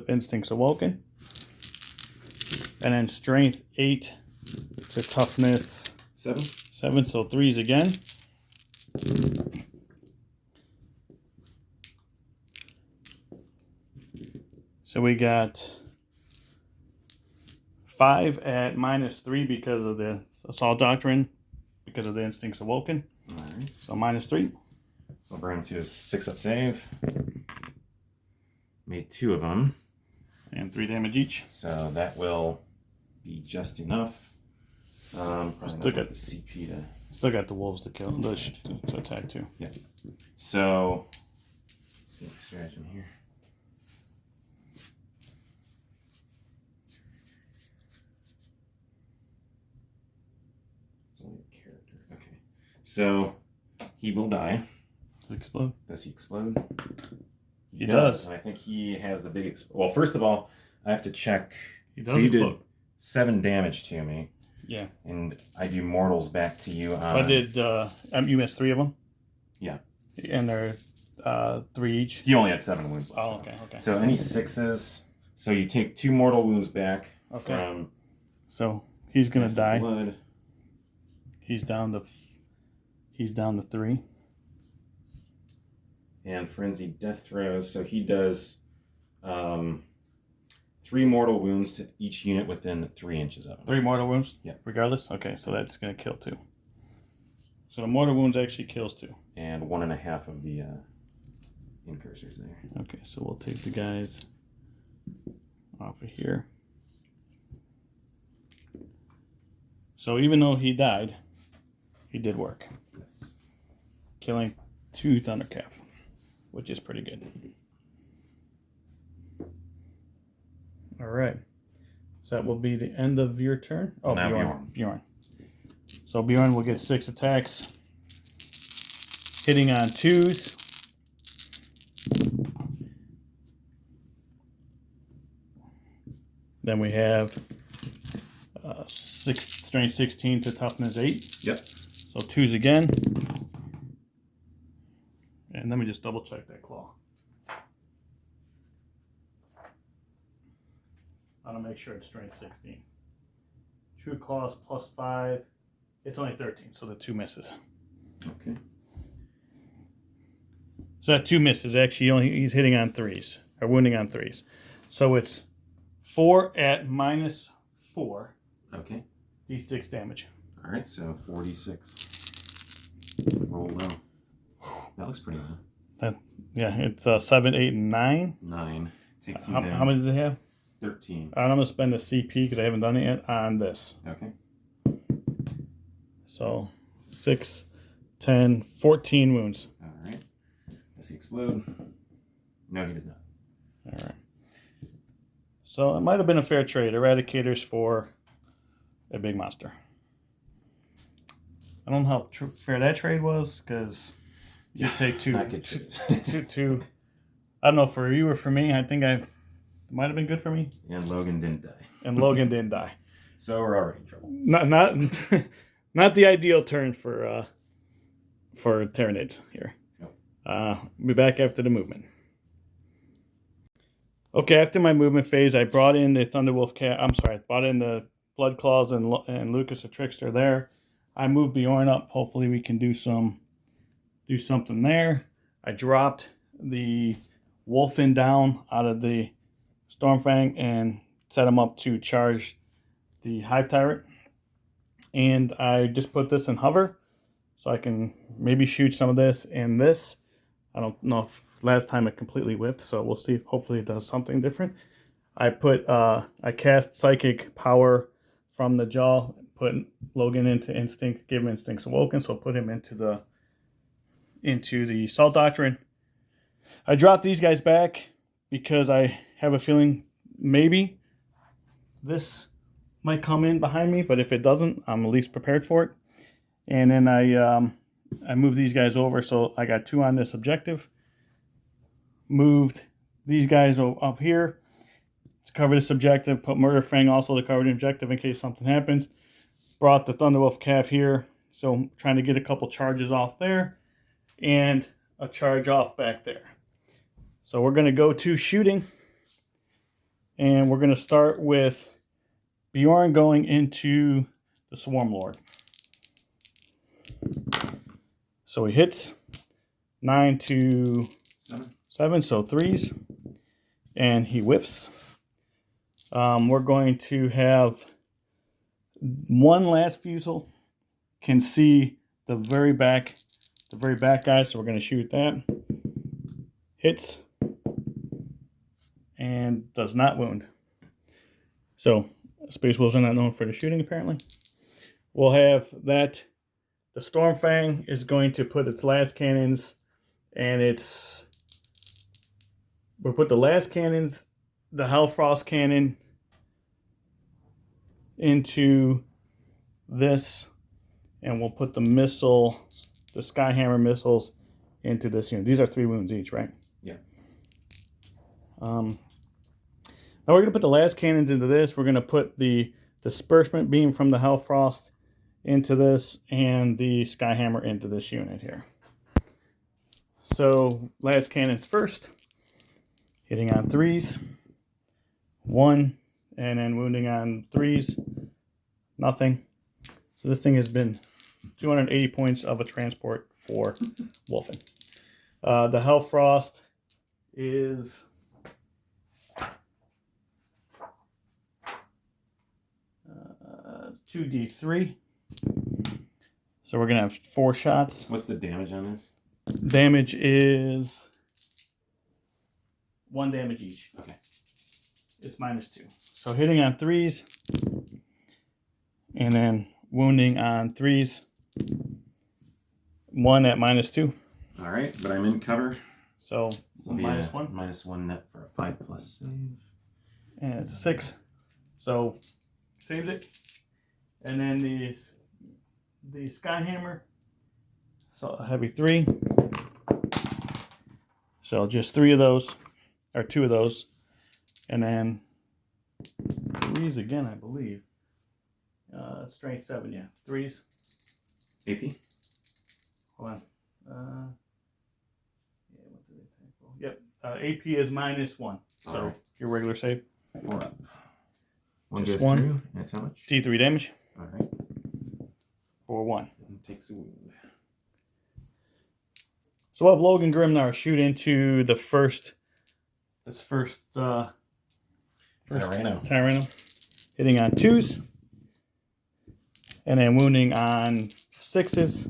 Speaker 1: Instincts Awoken. And then Strength 8 to Toughness 7, so 3s again. So we got 5 at -3 because of the Assault Doctrine, because of the Instincts Awoken.
Speaker 2: All right.
Speaker 1: So -3.
Speaker 2: So I'll bring him to a 6-up save. Made 2 of them.
Speaker 1: And 3 damage each.
Speaker 2: So that will be just enough.
Speaker 1: Still got
Speaker 2: the CP to...
Speaker 1: Still got the wolves to kill, to attack too.
Speaker 2: Yeah. So, let's see the stratagem here. It's only a character. Okay. So, he will die.
Speaker 1: Does it explode?
Speaker 2: Does he explode?
Speaker 1: He does.
Speaker 2: And I think he has the big... Well, first of all, I have to check...
Speaker 1: He does
Speaker 2: so you
Speaker 1: explode.
Speaker 2: did 7 damage to me.
Speaker 1: Yeah.
Speaker 2: And I do mortals back to you on...
Speaker 1: I did... you missed 3 of them?
Speaker 2: Yeah.
Speaker 1: And they're 3 each?
Speaker 2: He only had 7 wounds left.
Speaker 1: Oh, okay, okay.
Speaker 2: So any 6s... So you take 2 mortal wounds back from...
Speaker 1: So he's going to die.
Speaker 2: Blood.
Speaker 1: He's down to 3.
Speaker 2: And Frenzied Death Throes. So he does 3 mortal wounds to each unit within 3 inches of him.
Speaker 1: 3 mortal wounds?
Speaker 2: Yeah.
Speaker 1: Regardless? Okay, so that's going to kill 2. So the mortal wounds actually kills 2.
Speaker 2: And 1.5 of the incursors there.
Speaker 1: Okay, so we'll take the guys off of here. So even though he died, he did work.
Speaker 2: Yes.
Speaker 1: Killing 2 Thundercalf, which is pretty good. All right. So that will be the end of your turn. Oh,
Speaker 2: now
Speaker 1: Bjorn. So Bjorn will get 6 attacks, hitting on 2s. Then we have strength 16 to toughness 8.
Speaker 2: Yep.
Speaker 1: So 2s again. And let me just double check that claw. I want to make sure it's strength 16. True claws +5. It's only 13, so the 2 misses.
Speaker 2: Okay.
Speaker 1: So that 2 misses. Actually, he's hitting on 3s, or wounding on 3s. So it's 4 at -4.
Speaker 2: Okay.
Speaker 1: D6 damage.
Speaker 2: All right, so 46. Roll low. That looks pretty low.
Speaker 1: Yeah, it's 7, 8, and 9.
Speaker 2: 9. Takes him
Speaker 1: How
Speaker 2: down.
Speaker 1: many does it have?
Speaker 2: 13.
Speaker 1: I'm going to spend the CP because I haven't done it yet on this.
Speaker 2: Okay.
Speaker 1: So 6, 10, 14 wounds.
Speaker 2: All right. Does he explode? No, he does not.
Speaker 1: All right. So it might have been a fair trade. Eradicators for a big monster. I don't know how fair that trade was because you take 2.
Speaker 2: Not good trade.
Speaker 1: two. I don't know for you or for me. I think it might have been good for me.
Speaker 2: And Logan didn't die.
Speaker 1: And Logan didn't die.
Speaker 2: So we're already in trouble.
Speaker 1: Not the ideal turn for Tyranids here.
Speaker 2: Nope.
Speaker 1: Be back after the movement. Okay, after my movement phase, I brought in the Thunderwolf cat. I'm sorry, I brought in the Blood Claws and Lucas the Trickster there. I moved Bjorn up. Hopefully, we can do something there. I dropped the Wolfen down out of the Stormfang and set him up to charge the Hive Tyrant. And I just put this in hover so I can maybe shoot some of this and this. I don't know if last time it completely whiffed, so we'll see. Hopefully it does something different. I cast Psychic Power from the jaw, put Logan into Instinct, give him Instincts Awoken, so put him into the Assault Doctrine. I dropped these guys back because I have a feeling maybe this might come in behind me, but if it doesn't, I'm at least prepared for it. And then I moved these guys over, so I got 2 on this objective. Moved these guys up here to cover this objective. Put Murder Fang also to cover the objective in case something happens. Brought the Thunderwolf Calf here, so I'm trying to get a couple charges off there and a charge off back there. So we're going to go to shooting, and we're going to start with Bjorn going into the Swarm Lord. So he hits 9 to 7, so 3s, and he whiffs. We're going to have one last fusel can see the very back guy, so we're going to shoot that. Hits and does not wound. So Space Wolves are not known for the shooting, apparently. We'll have that. The Stormfang is going to put its last cannons, and we'll put the last cannons, the Hellfrost cannon, into this, and we'll put the Skyhammer missiles into this unit. These are 3 wounds each, right?
Speaker 2: Yeah.
Speaker 1: Now we're going to put the last cannons into this. We're going to put the disbursement beam from the Hellfrost into this, and the Skyhammer into this unit here. So last cannons first, hitting on 3s, 1, and then wounding on 3s, nothing. So this thing has been 280 points of a transport for wolfing. The Hellfrost is 2d3. So we're gonna have 4 shots.
Speaker 2: What's the damage on this?
Speaker 1: Damage is 1 damage each.
Speaker 2: Okay.
Speaker 1: It's -2. So hitting on 3s, and then wounding on 3s. 1 at -2.
Speaker 2: All right, but I'm in cover.
Speaker 1: So -1.
Speaker 2: -1 net for a 5+ save.
Speaker 1: And it's a 6. So saves it. And then the Skyhammer. So a heavy 3. So just 3 of those, or 2 of those. And then 3s again, I believe. Strength 7, yeah. 3s.
Speaker 2: AP?
Speaker 1: Hold on. Yeah, what did they take? Well, yep. AP is -1. So
Speaker 2: right.
Speaker 1: Your regular save.
Speaker 2: 4 up. 1
Speaker 1: Just
Speaker 2: goes
Speaker 1: 1.
Speaker 2: through. That's how much?
Speaker 1: D3 damage.
Speaker 2: All right.
Speaker 1: For 1.
Speaker 2: Takes a wound.
Speaker 1: So we'll have Logan Grimnar shoot into the first Tyrano. Hitting on 2s. And then wounding on 6s.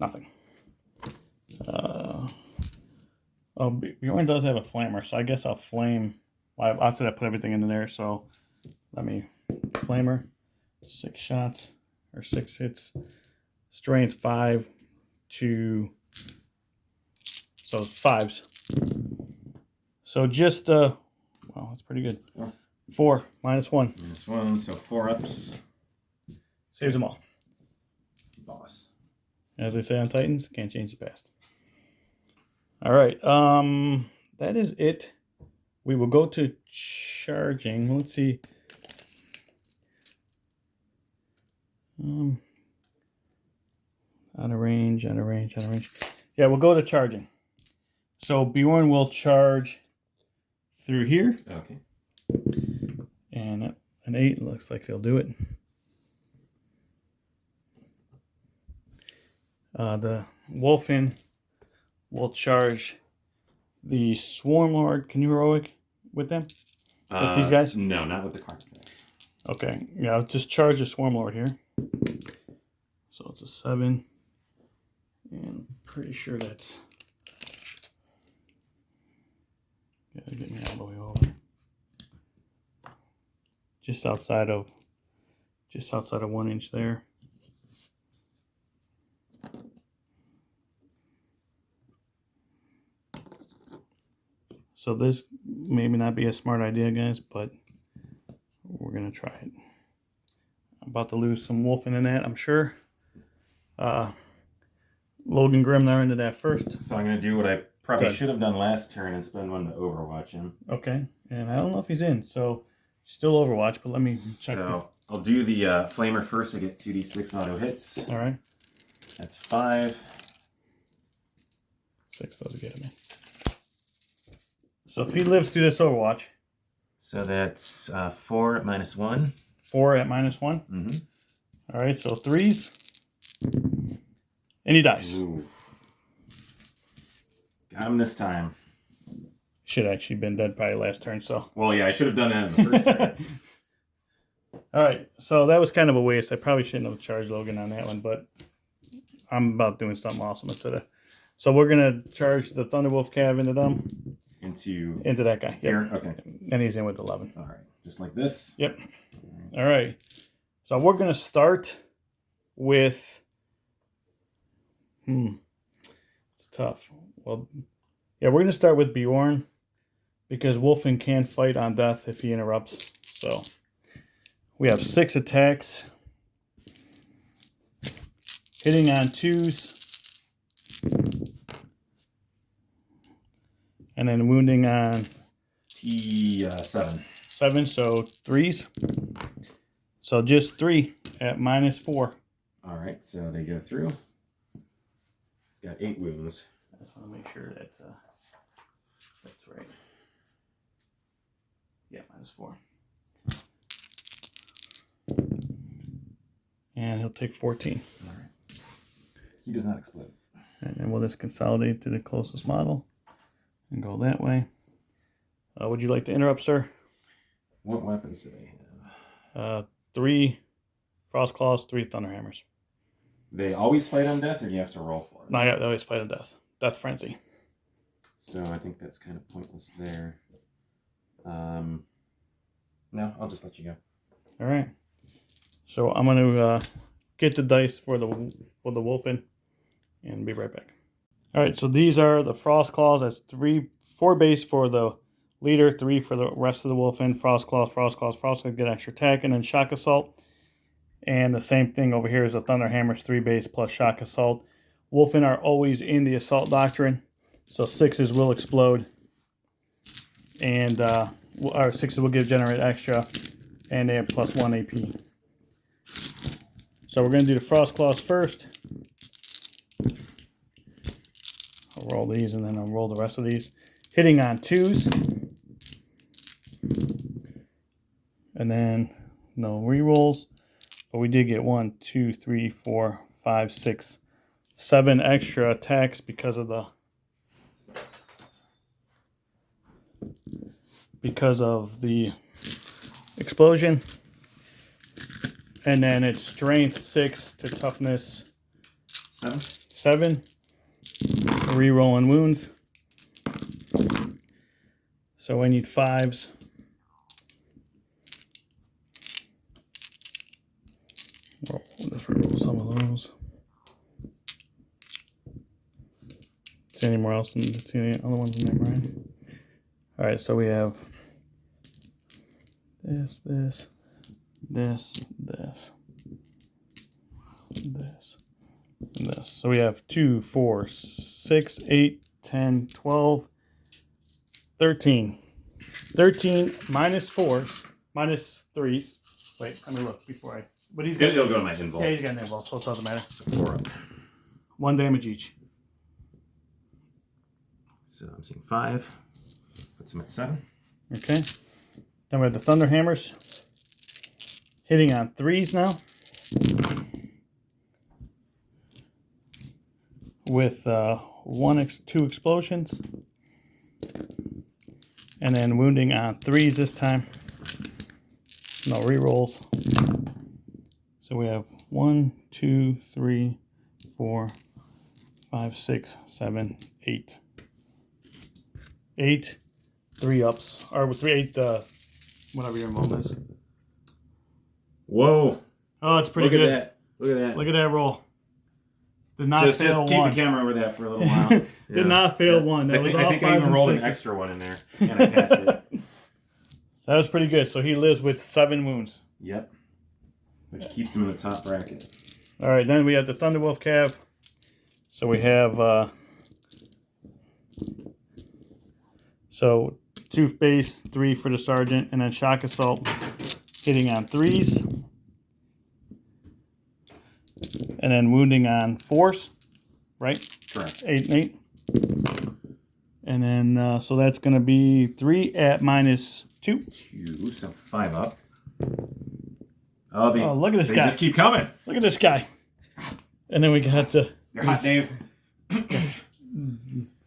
Speaker 1: Nothing. Bjorn does have a flamer, so I guess I'll flame. Well, I said I put everything into there, so let me flamer. 6 shots or 6 hits. Strength 5 to. So 5s. So just well, that's pretty good. 4 -1.
Speaker 2: -1, so 4 ups.
Speaker 1: Saves them all.
Speaker 2: Boss.
Speaker 1: As they say on Titans, can't change the past. All right. That is it. We will go to charging. Let's see. Out of range. Yeah, we'll go to charging. So Bjorn will charge through here.
Speaker 2: Okay.
Speaker 1: And an 8 looks like they'll do it. The Wolfen will charge the Swarm Lord. Can you heroic with them? With these guys?
Speaker 2: No, not with the card.
Speaker 1: Okay. Yeah, I'll just charge the Swarm Lord here. So it's a 7. And I'm pretty sure that's... Gotta get me all the way over. Just outside of 1 inch there. So this maybe not be a smart idea, guys, but we're gonna try it. I'm about to lose some wolfing in that, I'm sure. Logan Grimm there into that first.
Speaker 2: So I'm going to do what I probably
Speaker 1: Good.
Speaker 2: should have done last turn and spend one to Overwatch him.
Speaker 1: Okay, and I don't know if he's in, so still Overwatch, but let me check.
Speaker 2: So I'll do the Flamer first. I get 2d6 auto hits.
Speaker 1: All right.
Speaker 2: That's 5.
Speaker 1: 6 doesn't get him in. So if he lives through this Overwatch.
Speaker 2: So that's 4 at -1.
Speaker 1: 4 at -1.
Speaker 2: Mm-hmm.
Speaker 1: All right, so 3s. And he dies.
Speaker 2: Ooh. Got him this time.
Speaker 1: Should actually been dead probably last turn, so.
Speaker 2: Well, yeah, I should have done that in the first turn.
Speaker 1: All right, so that was kind of a waste. I probably shouldn't have charged Logan on that one, but I'm about doing something awesome instead of. So we're going to charge the Thunderwolf Cav into them.
Speaker 2: Into
Speaker 1: that guy.
Speaker 2: here?
Speaker 1: Yep.
Speaker 2: Okay.
Speaker 1: And he's in with 11.
Speaker 2: All right. Just like this?
Speaker 1: Yep. All right. So we're going to start with... It's tough. Well, yeah, we're going to start with Bjorn because Wolfen can fight on death if he interrupts. So we have 6 attacks. Hitting on 2s. And then wounding on
Speaker 2: T7.
Speaker 1: 7, so 3s. So just 3 at -4.
Speaker 2: All right, so they go through. He's got 8 wounds.
Speaker 1: I just want to make sure that that's right. Yeah, -4. And he'll take 14.
Speaker 2: All right. He does not explode.
Speaker 1: And then we'll just consolidate to the closest model and go that way. Would you like to interrupt, sir?
Speaker 2: What weapons do they have?
Speaker 1: 3 Frost Claws, 3 Thunderhammers.
Speaker 2: They always fight on death, or do you have to roll for it?
Speaker 1: No, they always fight on death. Death Frenzy.
Speaker 2: So I think that's kind of pointless there. No, I'll just let you go.
Speaker 1: All right. So I'm going to get the dice for the Wolfen and be right back. All right, so these are the Frost Claws. That's 4 base for the leader, 3 for the rest of the Wolfen. Frost Claws, Frost Claws, Frost Claws, get extra attack, and then Shock Assault. And the same thing over here is a Thunderhammer's 3 base plus Shock Assault. Wolfen are always in the Assault Doctrine, so 6s will explode. And our 6s will generate extra, and they have +1 AP. So we're going to do the Frost Claws first. I'll roll these and then I'll roll the rest of these. Hitting on 2s. And then no rerolls. But we did get 1, 2, 3, 4, 5, 6, 7 extra attacks because of the explosion. And then it's strength 6 to toughness 7. Rerolling wounds. So I need 5s. We'll just reroll some of those. See anywhere else? See any other ones in there, Brian? All right, so we have this, this, this, this, this, and this. So we have 2, 4, 6, 8, 10, 12, 13. 13 -4s, -3s. Wait, let me look before I. But he's got,
Speaker 2: It'll go to my invuln.
Speaker 1: yeah, he's got an invuln, so it doesn't matter.
Speaker 2: 4 up.
Speaker 1: 1 damage each.
Speaker 2: So I'm seeing 5. Puts him at 7.
Speaker 1: Okay. Then we have the Thunderhammers. Hitting on 3s now. With 2 explosions. And then wounding on 3s this time. No rerolls. So we have 1, 2, 3, 4, 5, 6, 7, 8. 8 3-ups. Or 8, whatever your mom is.
Speaker 2: Whoa.
Speaker 1: Oh, it's pretty
Speaker 2: Look
Speaker 1: good.
Speaker 2: at that. Look at that.
Speaker 1: Look at that roll. Did not
Speaker 2: Just
Speaker 1: fail
Speaker 2: keep
Speaker 1: one.
Speaker 2: the camera over that for a little while.
Speaker 1: Did not fail one. That
Speaker 2: I
Speaker 1: was
Speaker 2: think,
Speaker 1: all
Speaker 2: I think
Speaker 1: 5s
Speaker 2: I even
Speaker 1: and
Speaker 2: rolled
Speaker 1: 6s.
Speaker 2: an extra one in there, and I passed it.
Speaker 1: That was pretty good. So he lives with 7 wounds.
Speaker 2: Yep. Which keeps him in the top bracket.
Speaker 1: All right, then we have the Thunderwolf Cav. So we have so 2 base, 3 for the Sergeant, and then Shock Assault hitting on 3s. And then wounding on 4s, right?
Speaker 2: Correct.
Speaker 1: 8 and 8. And then, so that's going to be 3 at -2.
Speaker 2: 2, so 5 up. Oh,
Speaker 1: Look at this guy.
Speaker 2: They just keep coming.
Speaker 1: Look at this guy. And then we got the...
Speaker 2: You're hot, Dave.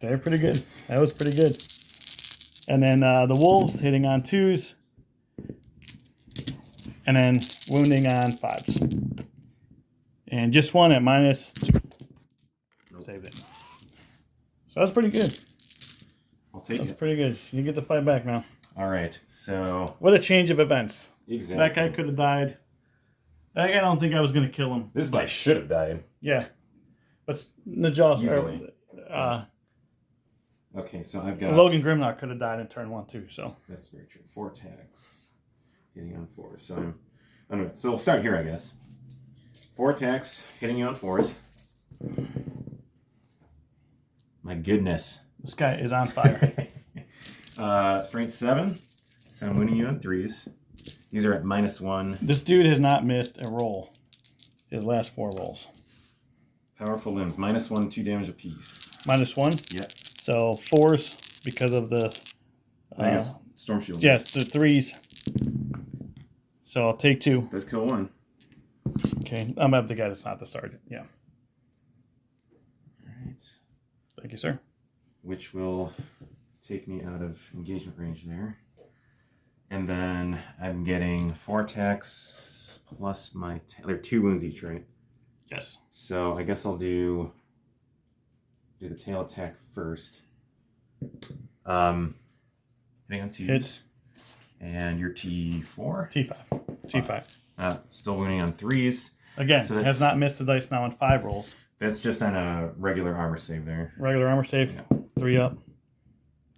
Speaker 1: They're pretty good. That was pretty good. And then the Wolves hitting on 2s. And then wounding on 5s. And just 1 at -2. Nope. Saved it. So that's pretty good.
Speaker 2: I'll take it.
Speaker 1: That's pretty good. You get the fight back now.
Speaker 2: All right, so...
Speaker 1: What a change of events.
Speaker 2: Exactly.
Speaker 1: That guy could have died. That guy, I don't think I was going to kill him.
Speaker 2: This guy should have died.
Speaker 1: Yeah. But Najal...
Speaker 2: Easily. Okay, so I've got...
Speaker 1: Logan Grimlock could have died in turn 1 too, so...
Speaker 2: That's very true. 4 attacks. Hitting on 4s. So so we'll start here, I guess. 4 attacks, hitting you on 4s. My goodness.
Speaker 1: This guy is on fire.
Speaker 2: Strength 7. So I'm winning you on 3s. These are at -1.
Speaker 1: This dude has not missed a roll. His last 4 rolls.
Speaker 2: Powerful limbs. -1, 2 damage apiece.
Speaker 1: -1?
Speaker 2: Yep.
Speaker 1: So 4s because of the...
Speaker 2: I guess Storm Shield.
Speaker 1: Yes, the 3s. So I'll take 2.
Speaker 2: Does kill 1.
Speaker 1: Okay, I'm going to have the guy that's not the Sergeant. Yeah.
Speaker 2: Alright.
Speaker 1: Thank you, sir.
Speaker 2: Which will take me out of engagement range there. And then I'm getting 4 attacks plus my... They're 2 wounds each, right?
Speaker 1: Yes.
Speaker 2: So I guess I'll do the tail attack first. Hitting on 2s.
Speaker 1: Hits.
Speaker 2: And your T4?
Speaker 1: T5. T5.
Speaker 2: Still wounding on 3s.
Speaker 1: Again,
Speaker 2: So
Speaker 1: has not missed the dice now on 5 rolls.
Speaker 2: That's just on a regular armor save there.
Speaker 1: Regular armor save.
Speaker 2: Yeah.
Speaker 1: 3 up.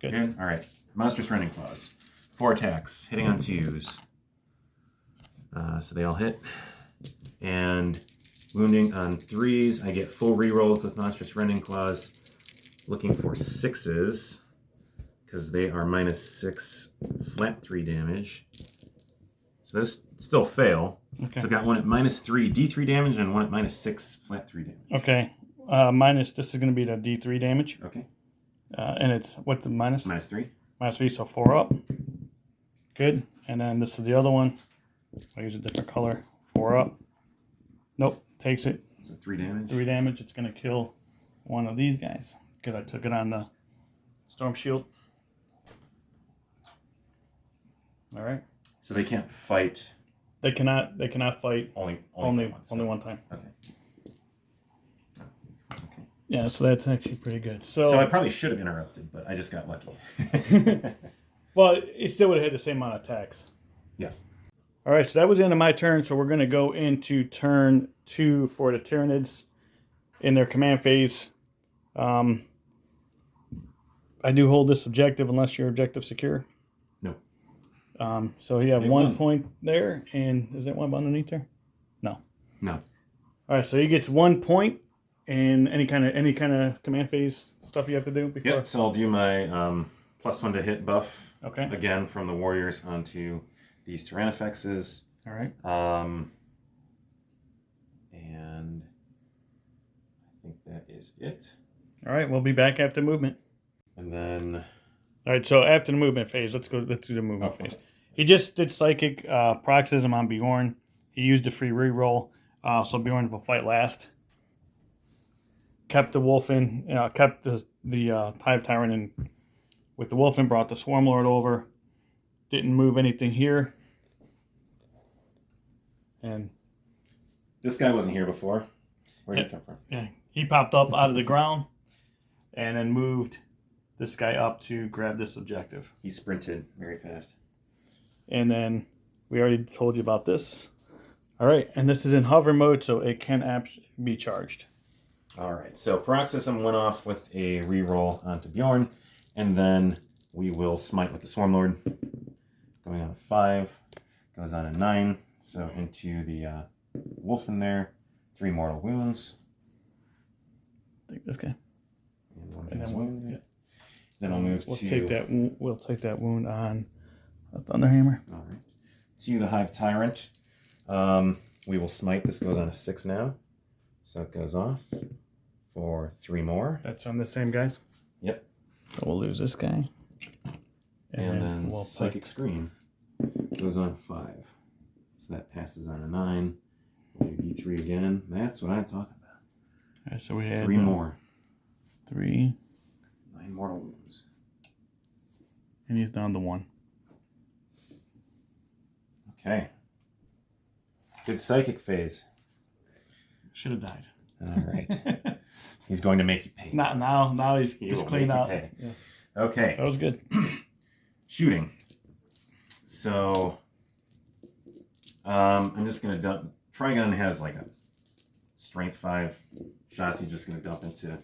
Speaker 1: Good.
Speaker 2: Good. All right. Monstrous Rending Claws. 4 attacks. Hitting on 2s. So they all hit. And wounding on 3s. I get full rerolls with Monstrous Rending Claws. Looking for 6s. Because they are -6 flat 3 damage. So those still fail.
Speaker 1: Okay.
Speaker 2: So I've got one at -3 D3 damage and one at -6 flat 3 damage.
Speaker 1: Okay. This is going to be the D3 damage.
Speaker 2: Okay.
Speaker 1: And it's, what's the minus?
Speaker 2: -3.
Speaker 1: -3, so 4 up. Good. And then this is the other one. I'll use a different color. 4 up. Nope. Takes it.
Speaker 2: So 3 damage.
Speaker 1: 3 damage. It's going to kill one of these guys. Because I took it on the Storm Shield. All right.
Speaker 2: So they can't fight.
Speaker 1: They cannot fight
Speaker 2: Only
Speaker 1: one time.
Speaker 2: Okay.
Speaker 1: Yeah, so that's actually pretty good.
Speaker 2: So I probably should have interrupted, but I just got lucky.
Speaker 1: Well, it still would have had the same amount of attacks.
Speaker 2: Yeah.
Speaker 1: All right, so that was the end of my turn. So we're going to go into turn 2 for the Tyranids in their command phase. I do hold this objective unless your objective secure.
Speaker 2: No.
Speaker 1: So you have 1 point there, and is that one underneath there? No.
Speaker 2: No.
Speaker 1: All right, so he gets 1 point, and any kind of command phase stuff you have to do before.
Speaker 2: Yep. So I'll do my +1 to hit buff.
Speaker 1: Okay.
Speaker 2: Again from the warriors onto these Tyrannifexes.
Speaker 1: All right.
Speaker 2: And I think that is it.
Speaker 1: All right, we'll be back after movement.
Speaker 2: And then.
Speaker 1: All right, so after the movement phase, let's do the movement phase. He just did psychic paroxysm on Bjorn. He used a free reroll, so Bjorn will fight last. Kept the wolf in, kept the Hive Tyrant in with the wolf in, brought the Swarm Lord over. Didn't move anything here. And
Speaker 2: This guy wasn't here before. Where did he come from?
Speaker 1: yeah, he popped up out of the ground and then moved this guy up to grab this objective.
Speaker 2: He sprinted very fast.
Speaker 1: And then we already told you about this. All right, and this is in hover mode, so it can be charged.
Speaker 2: All right, so Paroxysm went off with a reroll onto Bjorn, and then we will smite with the Swarm Lord. Going on a 5, goes on a 9, so into the wolf in there, 3 mortal wounds.
Speaker 1: Take this guy.
Speaker 2: And 1
Speaker 1: And
Speaker 2: is
Speaker 1: then
Speaker 2: wounded.
Speaker 1: yeah.
Speaker 2: Then I'll move
Speaker 1: We'll
Speaker 2: to...
Speaker 1: take that. We'll take that wound on a Thunderhammer.
Speaker 2: All right. To the Hive Tyrant. We will smite. This goes on a 6 now. So it goes off for 3 more.
Speaker 1: That's on the same guys.
Speaker 2: Yep.
Speaker 1: So we'll lose this guy.
Speaker 2: And then
Speaker 1: we'll
Speaker 2: Psychic
Speaker 1: put
Speaker 2: Scream goes on a 5. So that passes on a 9. We'll do D3 again. That's what I'm talking about.
Speaker 1: All right, so we had
Speaker 2: 3 more.
Speaker 1: 3.
Speaker 2: 9 mortal wounds.
Speaker 1: And he's down to 1.
Speaker 2: Okay. Good psychic phase.
Speaker 1: Should have died.
Speaker 2: All right. He's going to make you pay.
Speaker 1: Not now. Now he's
Speaker 2: He
Speaker 1: just
Speaker 2: will
Speaker 1: clean
Speaker 2: make you
Speaker 1: out.
Speaker 2: pay.
Speaker 1: Yeah.
Speaker 2: Okay.
Speaker 1: That was good.
Speaker 2: Shooting. So I'm just gonna dump. Trigon has like a strength 5 shots. He's just gonna dump into.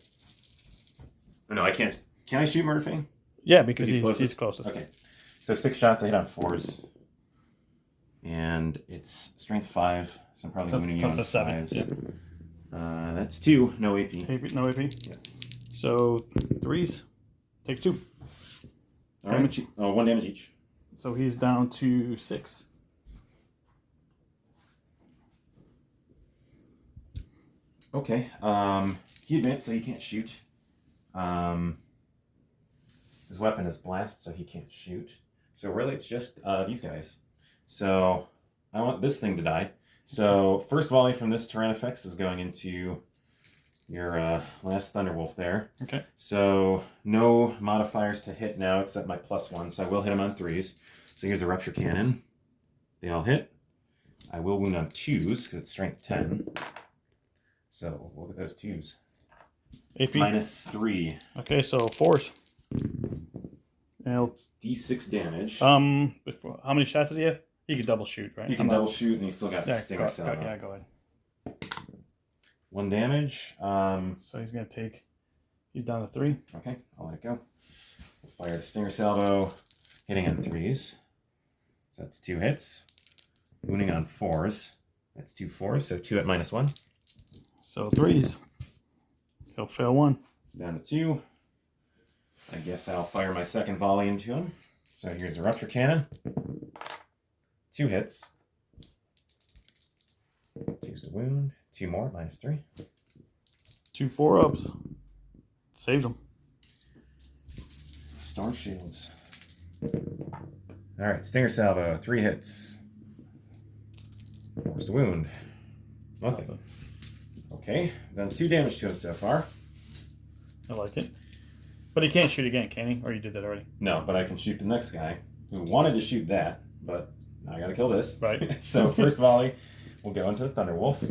Speaker 2: Oh, no, I can't. Can I shoot Murphy?
Speaker 1: Yeah, because
Speaker 2: He's
Speaker 1: he's
Speaker 2: closest?
Speaker 1: closest.
Speaker 2: Okay. So 6 shots. I hit on 4s, and it's strength 5. So I'm probably winning you on
Speaker 1: That's a 7.
Speaker 2: 5s.
Speaker 1: Yeah.
Speaker 2: That's 2. No AP.
Speaker 1: No AP.
Speaker 2: Yeah.
Speaker 1: So 3s. Takes 2.
Speaker 2: All right. Oh, 1 damage each.
Speaker 1: So he's down to 6.
Speaker 2: Okay. He advanced, so he can't shoot. His weapon is blast, so he can't shoot. So really, it's just these guys. So I want this thing to die. So first volley from this Tyrannifex is going into your last Thunderwolf there.
Speaker 1: Okay.
Speaker 2: So no modifiers to hit now except my +1. So I will hit him on 3s. So here's a Rupture Cannon. They all hit. I will wound on 2s because it's strength 10. So look at those 2s.
Speaker 1: AP.
Speaker 2: -3.
Speaker 1: Okay, so 4s. And
Speaker 2: D6 damage.
Speaker 1: before, how many shots does he have? He can double shoot, right?
Speaker 2: He can double shoot, and he's still got the Stinger
Speaker 1: go,
Speaker 2: Salvo.
Speaker 1: yeah, go ahead.
Speaker 2: 1 damage.
Speaker 1: So he's gonna take. He's down to 3.
Speaker 2: Okay, I'll let it go. We'll fire the Stinger Salvo, hitting on 3s. So that's 2 hits. Wounding on 4s. That's 2 4s, so 2 at -1.
Speaker 1: So 3s. He'll fail 1.
Speaker 2: Down to 2. I guess I'll fire my second volley into him. So here's a Rupture Cannon. 2 hits. 2's to wound. 2 more, -3.
Speaker 1: 2 4-ups. Saved him.
Speaker 2: Storm Shields. Alright, Stinger Salvo. 3 hits. 4's to wound. Nothing. Okay, done 2 damage to him so far.
Speaker 1: I like it. But he can't shoot again, can he? Or you did that already?
Speaker 2: No, but I can shoot the next guy who wanted to shoot that, but now I gotta kill this.
Speaker 1: Right.
Speaker 2: So first volley will go into the Thunderwolf,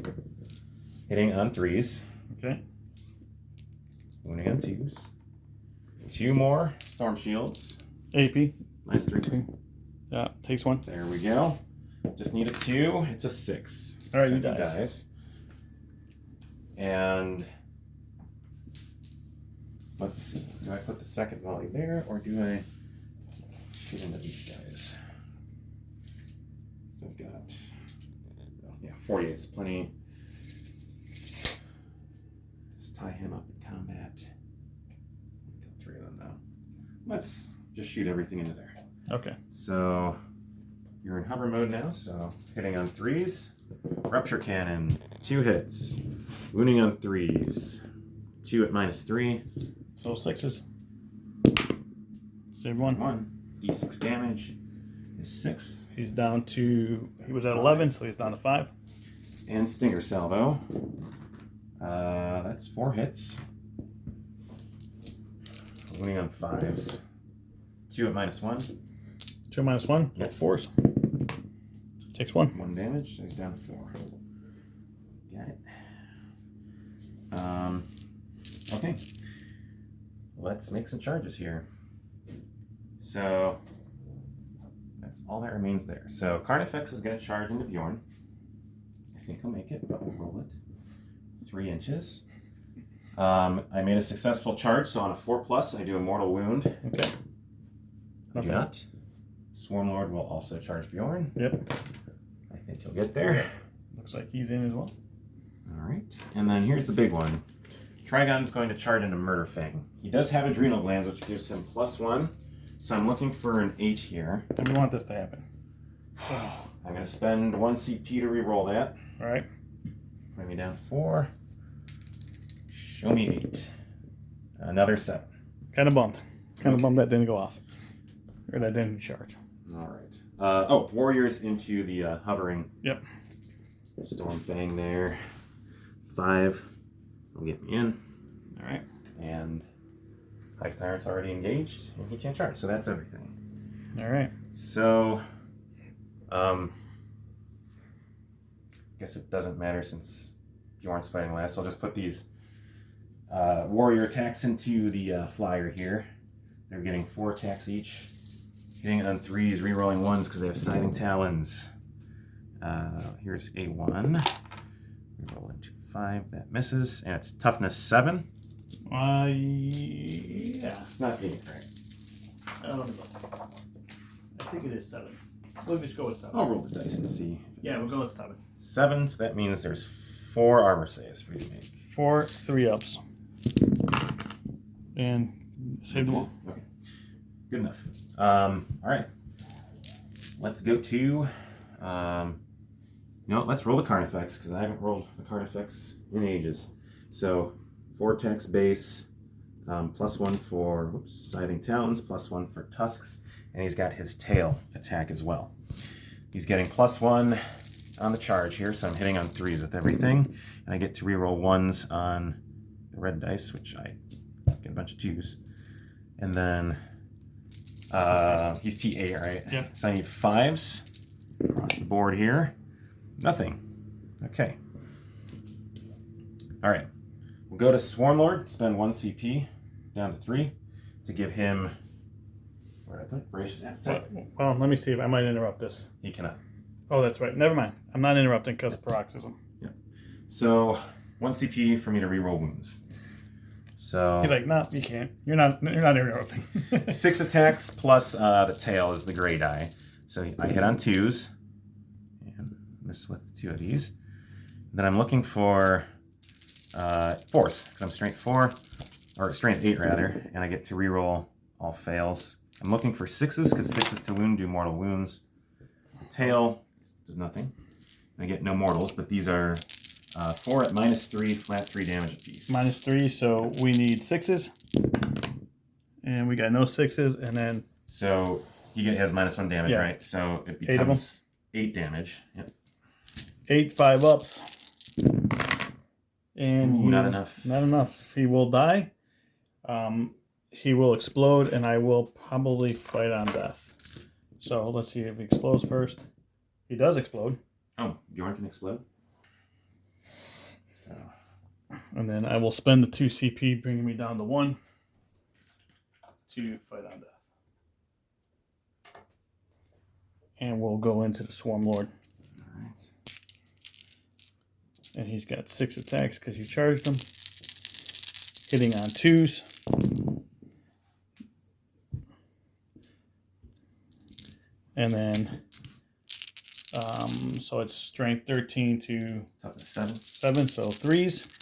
Speaker 2: hitting on 3s,
Speaker 1: Okay.
Speaker 2: wounding on 2s. 2 more Storm Shields,
Speaker 1: AP.
Speaker 2: -3.
Speaker 1: Yeah, takes 1.
Speaker 2: There we go. Just need a 2. It's a 6.
Speaker 1: All right,
Speaker 2: so
Speaker 1: he dies.
Speaker 2: And let's see. Do I put the second volley there, or do I shoot into these guys? So I've got, yeah, 48 is plenty. Just tie him up in combat. Kill 3 of them now. Let's just shoot everything into there.
Speaker 1: Okay.
Speaker 2: So you're in hover mode now, so hitting on 3s. Rupture Cannon, 2 hits. Wounding on 3s. 2 at -3.
Speaker 1: So 6s. Save 1.
Speaker 2: 1. D6 damage is 6.
Speaker 1: He's down to. He was at 11, so he's down to 5.
Speaker 2: And Stinger Salvo. That's 4 hits. Wounding on 5s. 2 at -1.
Speaker 1: 2 -1.
Speaker 2: Yep.
Speaker 1: 4s. Takes 1.
Speaker 2: 1 damage, so he's down to 4. Got it. Okay. Let's make some charges here. So that's all that remains there. So Carnifex is going to charge into Bjorn. I think he'll make it, but we'll roll it. 3 inches. I made a successful charge, so on a 4+, I do a mortal wound.
Speaker 1: Okay.
Speaker 2: I do not. Swarmlord will also charge Bjorn.
Speaker 1: Yep.
Speaker 2: I think he'll get there.
Speaker 1: Looks like he's in as well.
Speaker 2: All right, and then here's the big one. Trigon's going to charge into Murder Fang. He does have Adrenal Glands, which gives him +1. So I'm looking for an 8 here.
Speaker 1: And we want this to happen.
Speaker 2: I'm going to spend 1 CP to re-roll that.
Speaker 1: All right.
Speaker 2: Bring me down 4. Show me 8. Another 7.
Speaker 1: Kind of bummed. Kind of bummed that didn't go off. Or that didn't charge.
Speaker 2: All right. Warriors into the hovering.
Speaker 1: Yep.
Speaker 2: Storm Fang there. 5 will get me in.
Speaker 1: All right.
Speaker 2: And Hive Tyrant's already engaged, and he can't charge, so that's everything.
Speaker 1: All right.
Speaker 2: So, guess it doesn't matter since Bjorn's fighting last. I'll just put these warrior attacks into the flyer here. They're getting 4 attacks each. Hitting on 3s, rerolling 1s because they have Scything Talons. Here's a 1. Reroll into 5. That misses. And it's toughness 7.
Speaker 1: Yeah.
Speaker 2: It's not 8, right?
Speaker 1: I think it is 7. We'll just go with 7.
Speaker 2: I'll roll the dice and see.
Speaker 1: Yeah, we'll go with 7.
Speaker 2: 7, so that means there's 4 armor saves for you to make.
Speaker 1: 4 3-ups. And save them all.
Speaker 2: Okay. Good enough. All right. Let's go to... let's roll the Carnifex, because I haven't rolled the Carnifex in ages. So, 4 attacks base, +1 for Scything Talons, +1 for Tusks, and he's got his tail attack as well. He's getting +1 on the charge here, so I'm hitting on 3s with everything, and I get to reroll 1s on the red dice, which I get a bunch of 2s. And then he's TA, right?
Speaker 1: Yep.
Speaker 2: So I need 5s across the board here. Nothing. Okay. All right. We'll go to Swarmlord, spend 1 CP down to 3 to give him, where did I put it? Voracious Appetite.
Speaker 1: Well, let me see if I might interrupt this.
Speaker 2: He cannot.
Speaker 1: Oh, that's right. Never mind. I'm not interrupting because of paroxysm.
Speaker 2: Yeah. So 1 CP for me to reroll wounds. So
Speaker 1: he's like, no, you can't. You're not interrupting.
Speaker 2: 6 attacks plus the tail is the gray die. So I hit on 2s. And miss with 2 of these. Then I'm looking for 4s, because I'm strength 4, or strength 8 rather, and I get to reroll all fails. I'm looking for 6s, because 6s to wound do mortal wounds. Tail does nothing. I get no mortals, but these are 4 at -3, flat 3 damage apiece.
Speaker 1: -3, so we need 6s. And we got no 6s, and then...
Speaker 2: So he has -1 damage,
Speaker 1: Yeah.
Speaker 2: right? So it
Speaker 1: 8 of them.
Speaker 2: becomes 8 damage. Yep.
Speaker 1: 8 5-ups. And
Speaker 2: Ooh, not enough.
Speaker 1: Not enough. He will die. He will explode, and I will probably fight on death. So let's see if he explodes first. He does explode.
Speaker 2: Oh, Bjorn can explode. So,
Speaker 1: And then I will spend the 2 CP, bringing me down to 1 to fight on death. And we'll go into the Swarm Lord.
Speaker 2: all right.
Speaker 1: And he's got 6 attacks because you charged him. Hitting on 2s. And then, so it's strength 13 to
Speaker 2: Toughness 7.
Speaker 1: 7, so 3s.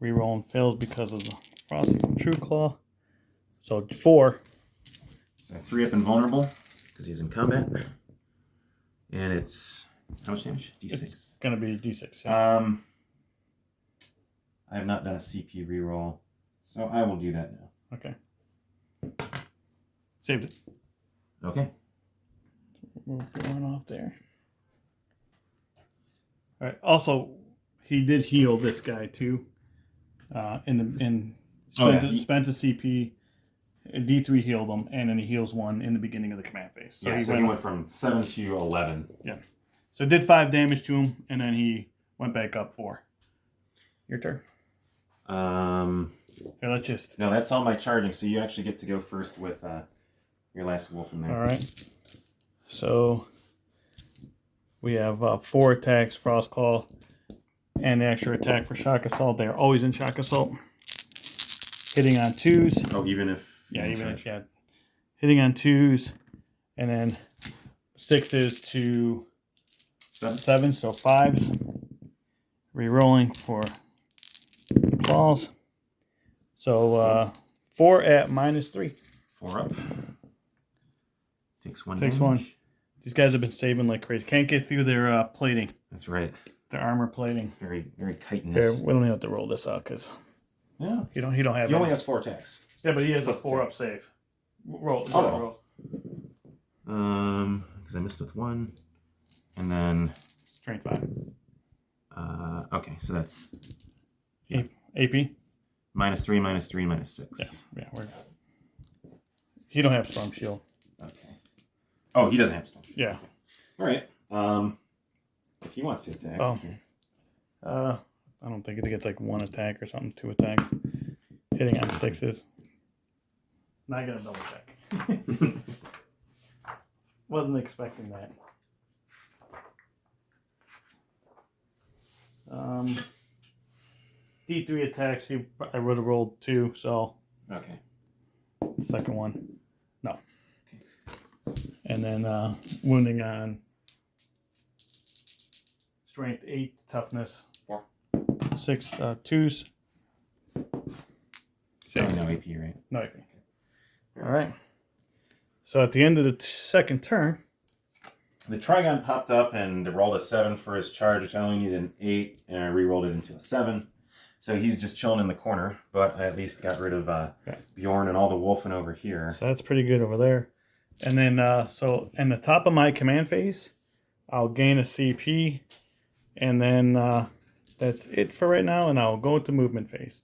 Speaker 1: Rerolling fails because of the Frost True Claw. So 4.
Speaker 2: So 3 up invulnerable because he's in combat. And it's how much damage? D6.
Speaker 1: It's going to be D6. Yeah.
Speaker 2: I have not done a CP reroll, so I will do that now.
Speaker 1: Okay. Saved it.
Speaker 2: Okay.
Speaker 1: Move one off there. All right. Also, he did heal this guy too. Spent a CP. D3 healed him, and then he heals 1 in the beginning of the command phase.
Speaker 2: So he went from 7 to 11.
Speaker 1: Yeah. So it did 5 damage to him, and then he went back up 4. Your turn. Here, let's just...
Speaker 2: No, that's all my charging, so you actually get to go first with your last wolf in there.
Speaker 1: All right. So we have 4 attacks, Frost Claw, and the extra attack for Shock Assault. They're always in Shock Assault. Hitting on 2s.
Speaker 2: Oh, even if...
Speaker 1: Yeah, even if, yeah. Hitting on 2s, and then 6s to 7, so 5s. Re-rolling for claws. So 4 at -3.
Speaker 2: 4 up. Takes 1
Speaker 1: Takes
Speaker 2: damage.
Speaker 1: 1. These guys have been saving like crazy. Can't get through their plating.
Speaker 2: That's right.
Speaker 1: Their armor plating.
Speaker 2: It's very, very chitinous.
Speaker 1: Here, we don't even have to roll this out because
Speaker 2: Yeah.
Speaker 1: he don't have.
Speaker 2: He only has 4 attacks.
Speaker 1: Yeah, but he has a 4-up save. Roll.
Speaker 2: Oh. Because I missed with 1, and then
Speaker 1: Strength 5.
Speaker 2: Okay, so that's
Speaker 1: AP.
Speaker 2: -3, -3, -6.
Speaker 1: Yeah. He don't have storm shield.
Speaker 2: Okay. Oh, he doesn't have storm shield.
Speaker 1: Yeah.
Speaker 2: All right. If he wants to attack.
Speaker 1: Oh. I don't think it gets like 1 attack or something. 2 attacks. Hitting on 6s. Not gonna double check. Wasn't expecting that. D3 attacks. I would have rolled 2, so
Speaker 2: Okay.
Speaker 1: second one, no. Okay. And then wounding on strength 8, toughness
Speaker 2: 4,
Speaker 1: 6, 2s.
Speaker 2: So no AP, right?
Speaker 1: No AP. All right. So at the end of the second turn,
Speaker 2: the Trigon popped up and rolled a 7 for his charge, which I only needed an 8, and I re-rolled it into a 7. So he's just chilling in the corner, but I at least got rid of Bjorn and all the wolfing over here.
Speaker 1: So that's pretty good over there. And then, so in the top of my command phase, I'll gain a CP, and then that's it for right now, and I'll go into movement phase.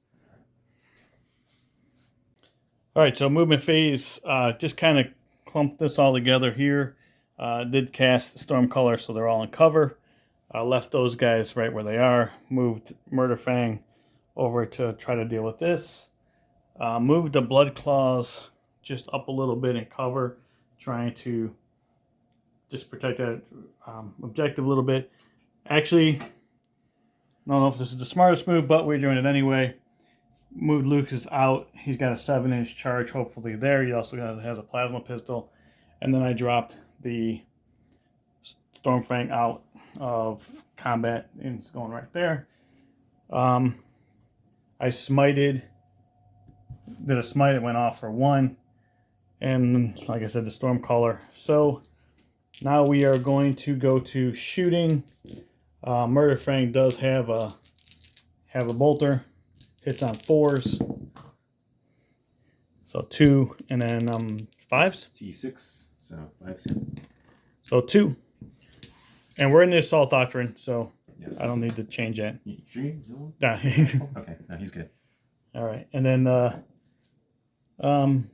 Speaker 1: All right, so movement phase, just kind of clumped this all together here. Did cast Storm Color, so they're all in cover. Left those guys right where they are. Moved Murderfang over to try to deal with this. Moved the Blood Claws just up a little bit in cover, trying to just protect that objective a little bit. Actually, I don't know if this is the smartest move, but we're doing it anyway. Moved Lucas out. He's got a 7-inch charge, hopefully there. He also has a plasma pistol. And then I dropped the Stormfang out of combat, and it's going right there. I smited, did a smite, it went off for 1, and like I said, the Storm Caller. So now we are going to go to shooting. Murderfang does have a bolter, hits on 4s, so 2, and then 5s.
Speaker 2: T6, so 5s.
Speaker 1: So 2, and we're in the Assault Doctrine, so
Speaker 2: yes.
Speaker 1: I don't need to change that.
Speaker 2: You sure? No? Okay, no, he's good.
Speaker 1: All right, and then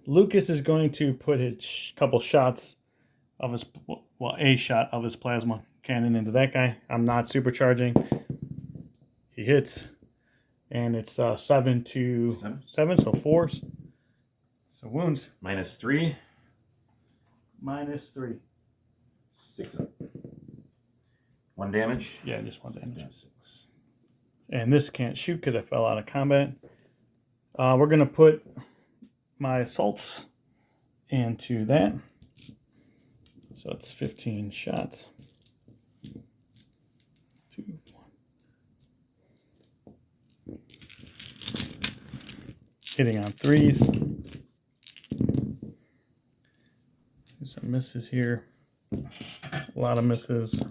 Speaker 1: Lucas is going to put his couple shots of his, well, a shot of his plasma cannon into that guy. I'm not supercharging. He hits, and it's 7 to 7, so 4s. So wounds.
Speaker 2: -3.
Speaker 1: -3.
Speaker 2: 6 up. 1 damage?
Speaker 1: Yeah, just 1 damage.
Speaker 2: 6.
Speaker 1: And this can't shoot because I fell out of combat. We're going to put my assaults into that. So it's 15 shots. 2, 1. Hitting on 3s. There's some misses here. A lot of misses.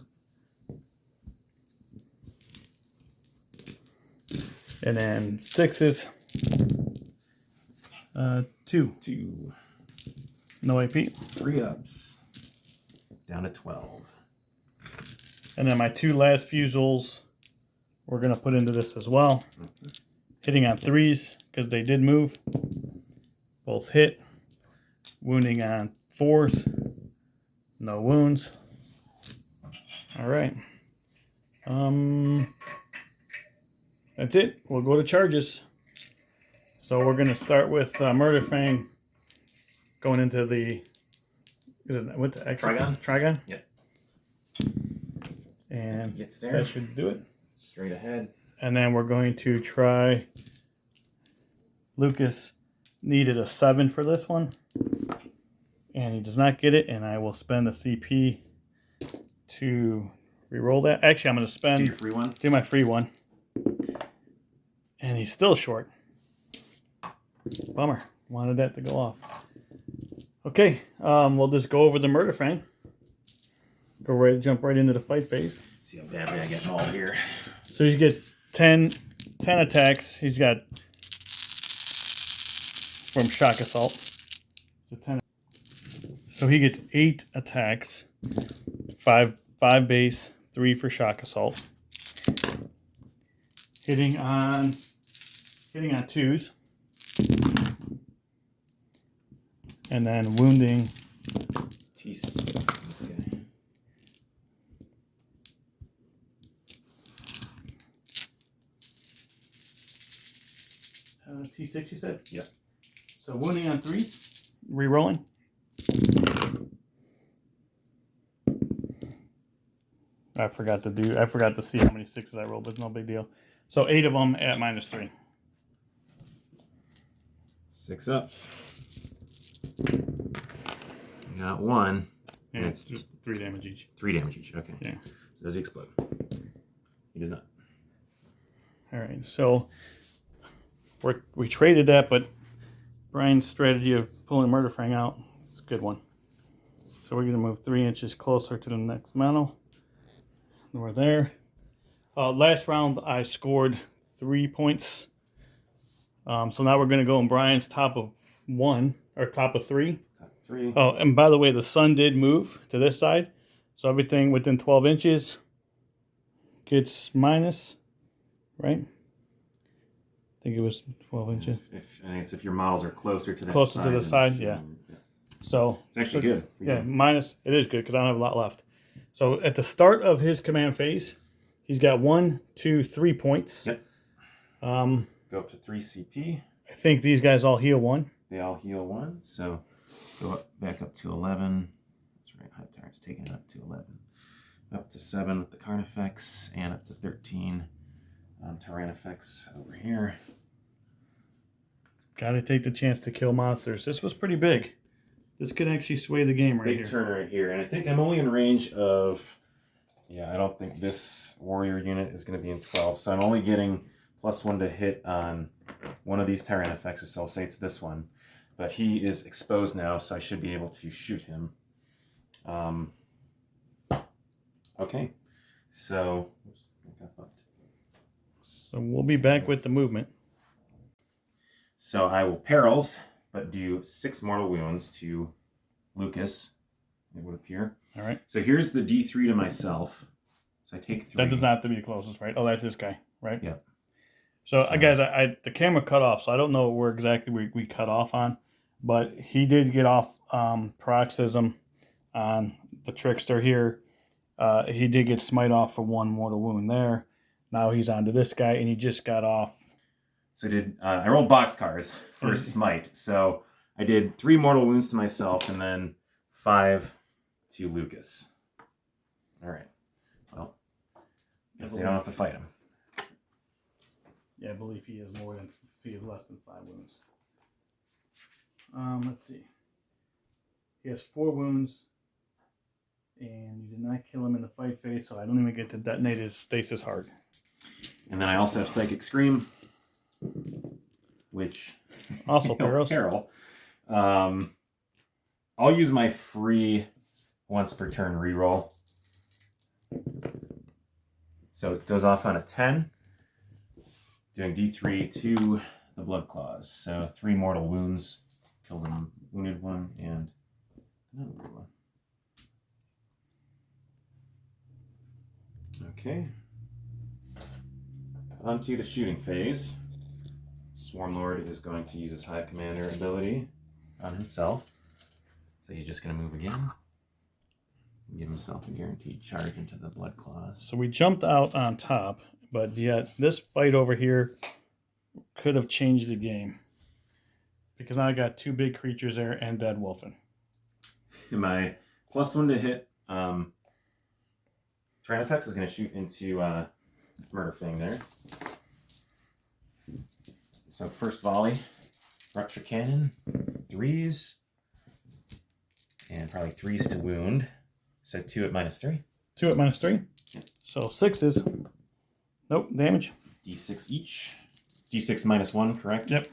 Speaker 1: And then 6s. 2.
Speaker 2: 2.
Speaker 1: No AP.
Speaker 2: 3 ups. Down to 12.
Speaker 1: And then my 2 last fusils we're going to put into this as well. Hitting on 3s because they did move. Both hit. Wounding on 4s. No wounds. All right. That's it. We'll go to charges. So we're going to start with Murderfang going into the... What's the exit? Trigon?
Speaker 2: Yep.
Speaker 1: And
Speaker 2: gets there.
Speaker 1: That should do it.
Speaker 2: Straight ahead.
Speaker 1: And then we're going to try... Lucas needed a 7 for this one. And he does not get it. And I will spend a CP to Reroll that. Actually, I'm going to spend...
Speaker 2: Do your free one?
Speaker 1: Do my free one. And he's still short. Bummer. Wanted that to go off. Okay, we'll just go over the murder fang. Jump right into the fight phase.
Speaker 2: See how badly I get mauled here.
Speaker 1: So you get 10 attacks. He's got from shock assault. So 10. So he gets 8 attacks. 5 base, 3 for shock assault. Hitting on 2s. And then wounding
Speaker 2: T6.
Speaker 1: T6, you said?
Speaker 2: Yep.
Speaker 1: So wounding on 3s, re-rolling. I forgot to see how many 6s I rolled, but it's no big deal. So 8 of them at -3.
Speaker 2: 6 ups. Got 1.
Speaker 1: And it's 3 damage each.
Speaker 2: 3 damage each. Okay.
Speaker 1: Yeah.
Speaker 2: So does he explode? He does not.
Speaker 1: All right. So we traded that, but Brian's strategy of pulling Murder Fang out is a good one. So we're going to move 3 inches closer to the next metal. We're there. Last round, I scored 3 points. So now we're going to go in Brian's top of 1 or top of 3.
Speaker 2: Top 3.
Speaker 1: Oh, and by the way, the sun did move to this side. So everything within 12 inches gets minus, right? I think it was 12 inches.
Speaker 2: I think it's if your models are closer to that
Speaker 1: Closer
Speaker 2: side.
Speaker 1: to the side, yeah. So
Speaker 2: it's actually good.
Speaker 1: Yeah, minus. It is good because I don't have a lot left. So at the start of his command phase, he's got 1, 2, 3 points.
Speaker 2: Yep. Go up to 3 CP.
Speaker 1: I think these guys all heal 1.
Speaker 2: They all heal 1. So go back up to 11. That's right. High Tyrant's taking it up to 11. Up to 7 with the Carnifex, and up to 13 Tyrannifex over here.
Speaker 1: Got to take the chance to kill monsters. This was pretty big. This could actually sway the game right here.
Speaker 2: Big turn right here. And I think I'm only in range of... Yeah, I don't think this warrior unit is going to be in 12. So I'm only getting +1 to hit on one of these Tyrannifexes. So I'll say it's this one. But he is exposed now, so I should be able to shoot him. Okay. So...
Speaker 1: So we'll be back with the movement.
Speaker 2: So I will perils, but do 6 mortal wounds to Lucas, it would appear.
Speaker 1: All right.
Speaker 2: So here's the D3 to myself. So I take 3.
Speaker 1: That does not have to be the closest, right? Oh, that's this guy, right?
Speaker 2: Yeah.
Speaker 1: So guys, the camera cut off, so I don't know where exactly we cut off on, but he did get off paroxysm on the trickster here. He did get smite off for 1 mortal wound there. Now he's on to this guy, and he just got off.
Speaker 2: So I rolled boxcars for smite. So I did 3 mortal wounds to myself, and then 5 to Lucas. All right. Well, guess they don't have to fight him.
Speaker 1: Yeah, I believe he has less than 5 wounds. Let's see. He has 4 wounds, and you did not kill him in the fight phase, so I don't even get to detonate his stasis heart.
Speaker 2: And then I also have Psychic Scream, which
Speaker 1: also
Speaker 2: peril. I'll use my free once per turn reroll. So it goes off on a 10, doing D3 to the Blood Claws. So 3 mortal wounds, killed one, wounded 1, and another one. Okay. Onto the shooting phase. Swarmlord is going to use his Hive Commander ability on himself. So he's just going to move again. And give himself a guaranteed charge into the Blood Claws.
Speaker 1: So we jumped out on top, but yet this fight over here could have changed the game. Because now I got 2 big creatures there and Dead Wolfen.
Speaker 2: My +1 to hit Tyrannifex is going to shoot into Murder Fang there. So first volley, Rupture Cannon, 3s, and probably 3s to wound. So 2 at -3.
Speaker 1: 2 at -3?
Speaker 2: Yep.
Speaker 1: So 6s. Nope, damage.
Speaker 2: D6 each. D6 minus 1, correct?
Speaker 1: Yep.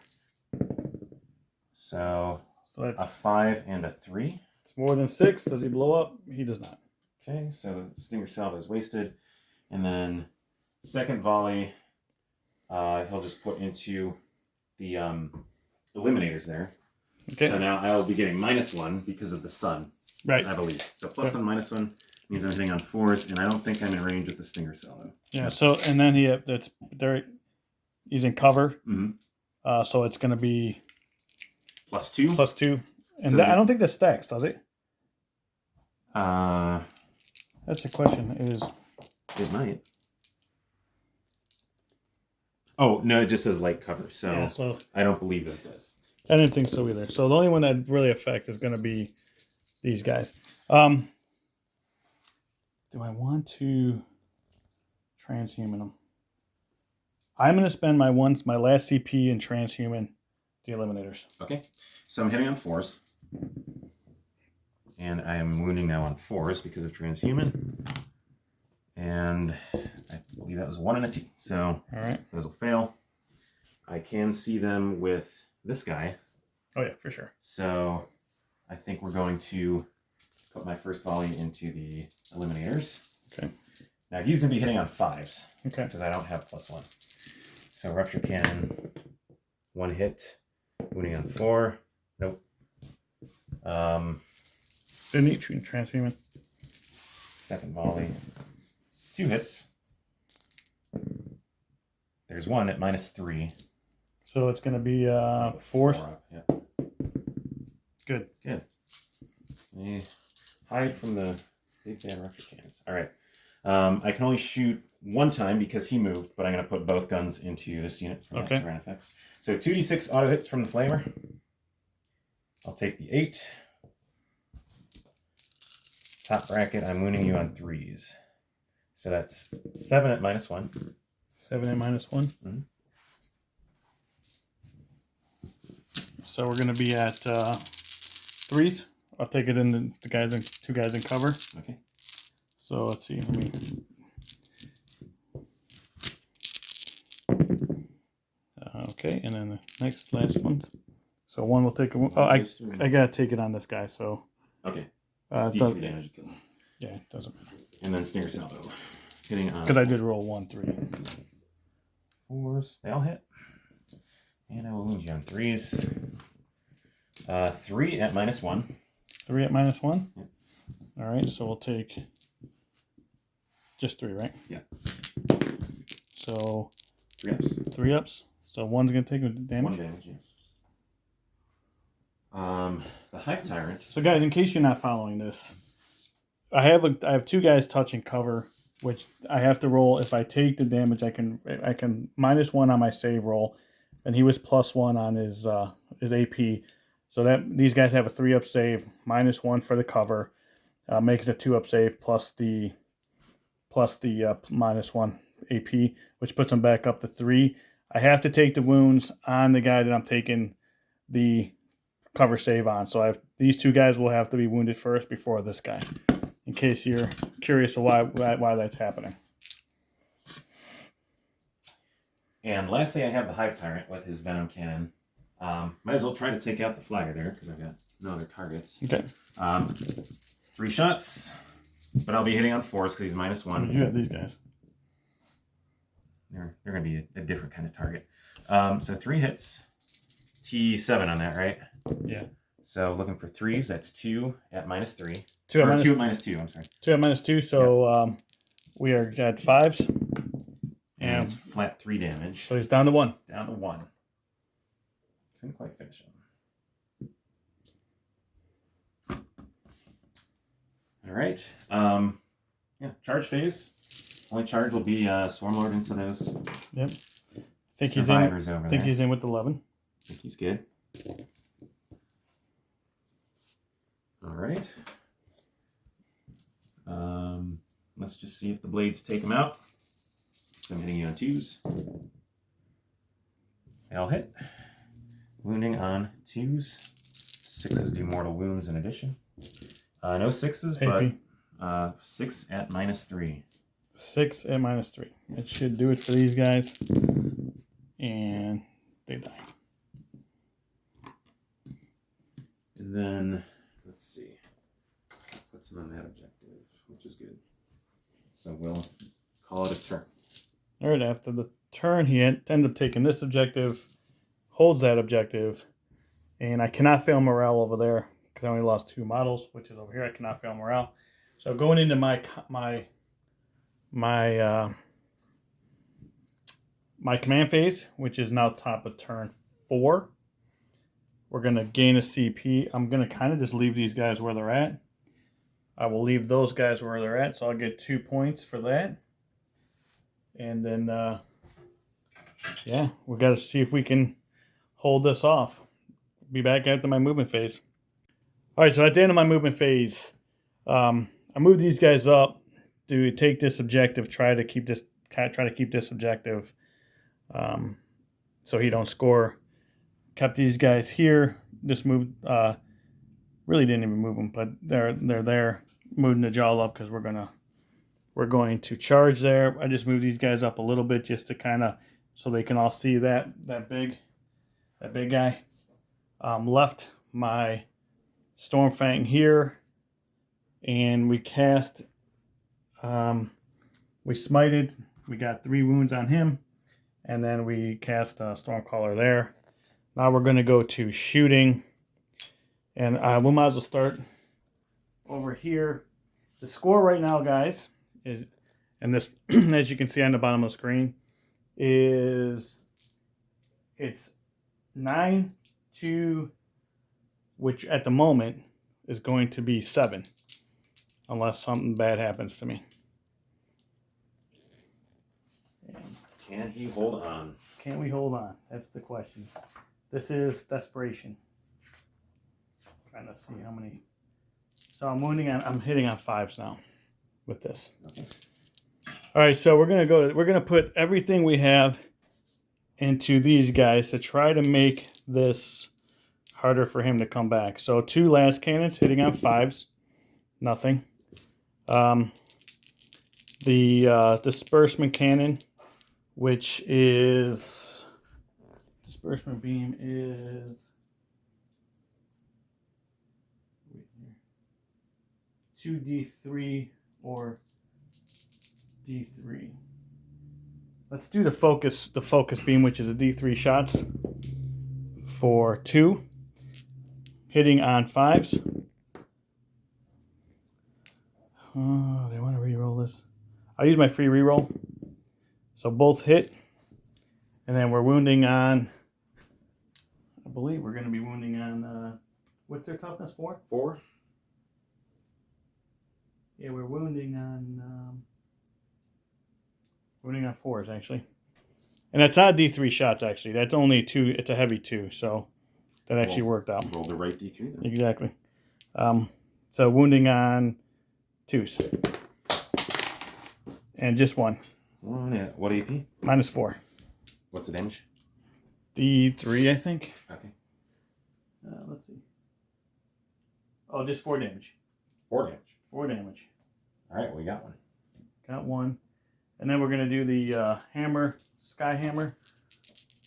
Speaker 2: So
Speaker 1: that's
Speaker 2: a 5 and a 3.
Speaker 1: It's more than 6. Does he blow up? He does not.
Speaker 2: Okay, so the Stinger Salvo is wasted. And then second volley, he'll just put into the eliminators there.
Speaker 1: Okay.
Speaker 2: So now I'll be getting -1 because of the sun,
Speaker 1: Right.
Speaker 2: I believe. So +1, -1 means I'm hitting on 4s, and I don't think I'm in range with the Stinger Salvo.
Speaker 1: Yeah. So and then that's there. He's in cover.
Speaker 2: Mm-hmm.
Speaker 1: So it's going to be
Speaker 2: +2.
Speaker 1: +2, and
Speaker 2: So
Speaker 1: I don't think that stacks, does it?
Speaker 2: Uh,
Speaker 1: That's the question.
Speaker 2: It might. Oh no, it just says light cover, so,
Speaker 1: Yeah, so
Speaker 2: I don't believe that it does.
Speaker 1: I didn't think so either. So the only one that really affect is going to be these guys. Do I want to transhuman them? I'm going to spend my last CP and transhuman the eliminators.
Speaker 2: Okay, so I'm hitting on 4s. And I am wounding now on 4s because of transhuman. And I believe that was a 1 and a 2. So
Speaker 1: all right,
Speaker 2: those will fail. I can see them with this guy.
Speaker 1: Oh yeah, for sure.
Speaker 2: So I think we're going to put my first volley into the eliminators.
Speaker 1: Okay.
Speaker 2: Now he's going to be hitting on 5s.
Speaker 1: Okay.
Speaker 2: Because I don't have +1. So rupture cannon, 1 hit, wounding on 4. Nope.
Speaker 1: Didn't eat transhuman.
Speaker 2: Second volley, 2 hits. There's 1 at -3.
Speaker 1: So it's going to be 4.
Speaker 2: 4 up, yeah.
Speaker 1: Good.
Speaker 2: Good. Hide from the big bad rupture cannons. All right. I can only shoot 1 time because he moved, but I'm going to put both guns into this unit for that Tyranid effects. So 2d6 auto hits from the flamer. I'll take the 8. Top bracket, I'm wounding you on 3s. So that's 7 at -1.
Speaker 1: 7 at -1.
Speaker 2: Mm-hmm.
Speaker 1: So we're going to be at 3s. I'll take it in the guys in 2 guys in cover.
Speaker 2: Okay.
Speaker 1: So let's see. Let me. Okay, and then the last one. So 1 will take a. Oh, I gotta take it on this guy. So.
Speaker 2: Okay.
Speaker 1: D3
Speaker 2: damage.
Speaker 1: Yeah, it doesn't matter.
Speaker 2: And then Stinger Salvo. Hitting on.
Speaker 1: Because I did roll 1, 3.
Speaker 2: 4s. They all hit. And I will wound you on 3s. 3 at -1.
Speaker 1: 3 at -1?
Speaker 2: Yep.
Speaker 1: All right, so we'll take just 3, right?
Speaker 2: Yeah.
Speaker 1: So
Speaker 2: 3 ups.
Speaker 1: 3 ups. So 1's going to take damage.
Speaker 2: 1 damage, yeah. The Hive Tyrant.
Speaker 1: So guys, in case you're not following this, I have 2 guys touching cover, which I have to roll. If I take the damage, I can -1 on my save roll, and he was +1 on his AP. So that these guys have a 3-up save, -1 for the cover, makes it a 2-up save plus the -1 AP, which puts them back up to 3. I have to take the wounds on the guy that I'm taking the cover save on. So these 2 guys will have to be wounded first before this guy, in case you're curious of why that's happening.
Speaker 2: And lastly, I have the Hive Tyrant with his Venom Cannon. Might as well try to take out the flagger there, because I've got no other targets.
Speaker 1: Okay.
Speaker 2: 3 shots, but I'll be hitting on 4s because he's -1.
Speaker 1: You have these guys.
Speaker 2: They're going to be a different kind of target. So 3 hits. T7 on that, right?
Speaker 1: Yeah.
Speaker 2: So looking for 3s, that's 2 at -3.
Speaker 1: 2 at
Speaker 2: -2, I'm sorry.
Speaker 1: 2 at -2, so we are at 5s.
Speaker 2: And it's flat 3 damage.
Speaker 1: So he's down to 1.
Speaker 2: Down to 1. Couldn't quite finish him. All right. Yeah, charge phase. Only charge will be Swarmlord into those
Speaker 1: Yep.
Speaker 2: survivors over there.
Speaker 1: I think he's in with 11.
Speaker 2: I think he's good. All right. Let's just see if the blades take him out. So I'm hitting you on 2s. They all hit. Wounding on 2s. 6s do mortal wounds in addition. No 6s,
Speaker 1: AP.
Speaker 2: but 6 at -3.
Speaker 1: 6 at -3. It should do it for these guys. And they die.
Speaker 2: And then, let's see. Put some on that objective, which is good. So we'll call it a turn.
Speaker 1: All right, after the turn, he ends up taking this objective, holds that objective, and I cannot fail morale over there because I only lost 2 models, which is over here. I cannot fail morale. So going into my command phase, which is now top of turn 4, we're going to gain a CP. I'm going to kind of just leave these guys where they're at. I will leave those guys where they're at, so I'll get 2 points for that. And then, yeah, we got to see if we can hold this off. Be back after my movement phase. All right, so at the end of my movement phase, I moved these guys up to take this objective, try to keep this objective, so he don't score. Kept these guys here. Just moved. Really didn't even move them, but they're there. Moving the jaw up because we're going to charge there. I just moved these guys up a little bit just to kind of so they can all see that big guy. Left my Stormfang here, and we cast. We smited. We got 3 wounds on him, and then we cast Stormcaller there. Now we're going to go to shooting, and we might as well start over here. The score right now, guys, is, and this, as you can see on the bottom of the screen, it's 9-2, which at the moment is going to be 7, unless something bad happens to me.
Speaker 2: Can he hold on?
Speaker 1: Can we hold on? That's the question. This is desperation. Trying to see how many. So I'm hitting on 5s now with this.
Speaker 2: Okay.
Speaker 1: All right, so we're gonna put everything we have into these guys to try to make this harder for him to come back. So 2 last cannons hitting on 5s, nothing. The disbursement cannon, which is disbursement beam is 2d3 or d3. Let's do the focus beam, which is a d3 shots for 2, hitting on 5s. Oh, they want to reroll this. I'll use my free reroll. So both hit, and then we're wounding on. I believe we're going to be wounding on. What's their toughness? 4.
Speaker 2: 4.
Speaker 1: Yeah, we're wounding on 4s actually, and that's not D3 shots actually. That's only 2. It's a heavy 2, so that actually worked out.
Speaker 2: Roll the right D3 then.
Speaker 1: Exactly. So wounding on 2s, and just 1.
Speaker 2: 1 at what AP?
Speaker 1: -4.
Speaker 2: What's the damage?
Speaker 1: D3, I think.
Speaker 2: Okay.
Speaker 1: Let's see. Oh, just 4 damage.
Speaker 2: 4 damage.
Speaker 1: 4 damage.
Speaker 2: All right, we got 1.
Speaker 1: Got 1. And then we're going to do the hammer, sky hammer,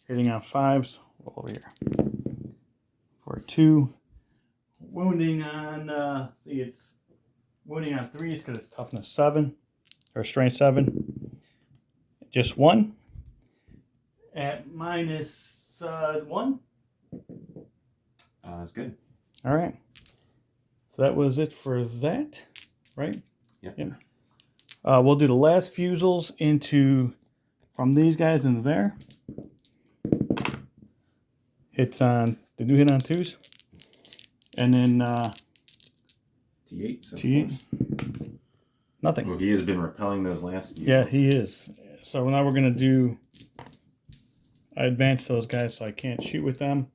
Speaker 1: hitting on 5s. Roll over here. For 2. Wounding on, it's wounding on 3s because it's toughness 7, or strength 7. Just 1. At -1.
Speaker 2: That's good.
Speaker 1: All right. So that was it for that, right?
Speaker 2: Yep.
Speaker 1: Yeah. We'll do the last fusils from these guys into there. Hits on, did you hit on 2s? And then
Speaker 2: T8. So
Speaker 1: T8. Nothing.
Speaker 2: well, he has been repelling those last fusils.
Speaker 1: Yeah, he is. So now we're going to do, I advanced those guys so I can't shoot with them.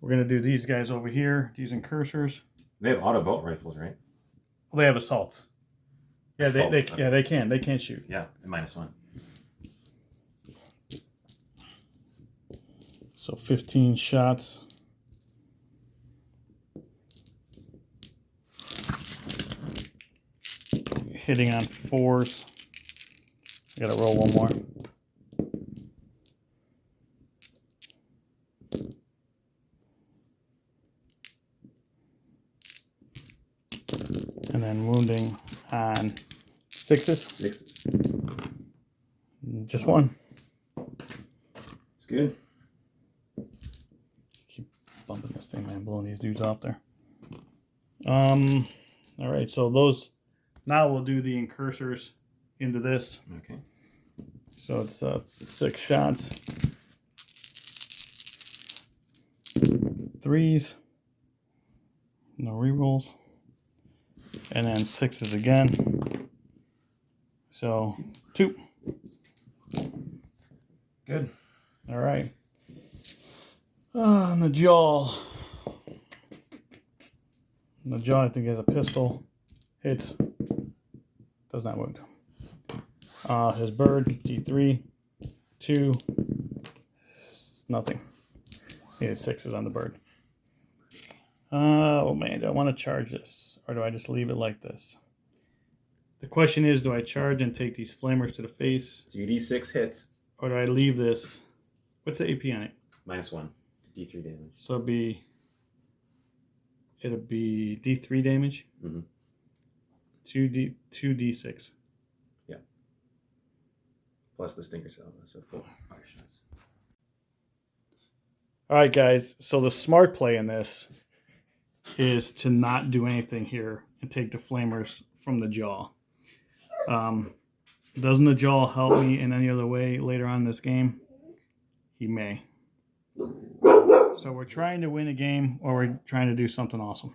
Speaker 1: We're going to do these guys over here using cursors.
Speaker 2: They have auto bolt rifles, right?
Speaker 1: Well, they have assaults. Yeah,
Speaker 2: Assault,
Speaker 1: they
Speaker 2: okay.
Speaker 1: yeah, they can. They can't shoot.
Speaker 2: Yeah, at -1.
Speaker 1: So 15 shots. Hitting on 4s. I gotta roll one more. And then wounding on 6s.
Speaker 2: 6s.
Speaker 1: Just one.
Speaker 2: It's good.
Speaker 1: Keep bumping this thing, man. Blowing these dudes off there. All right, so those. Now we'll do the incursors into this.
Speaker 2: Okay.
Speaker 1: So it's 6 shots. 3s. No rerolls. And then 6s again. So 2.
Speaker 2: Good.
Speaker 1: All right. On the jaw. On the jaw, I think he has a pistol. Hits. Does not wound. His bird, D3. 2. Nothing. He had 6s on the bird. Oh man, do I want to charge this? Or do I just leave it like this? The question is, do I charge and take these flamers to the face?
Speaker 2: 2d6 hits.
Speaker 1: Or do I leave this? What's the AP on it?
Speaker 2: -1. D3 damage.
Speaker 1: So it'll be D3 damage.
Speaker 2: Mm-hmm.
Speaker 1: 2d6.
Speaker 2: Yeah. Plus the stinker salvo, so 4 fire shots.
Speaker 1: All right, guys. So the smart play in this is to not do anything here and take the flamers from the jaw. Doesn't the jaw help me in any other way later on in this game? He may. So we're trying to win a game, or we're trying to do something awesome.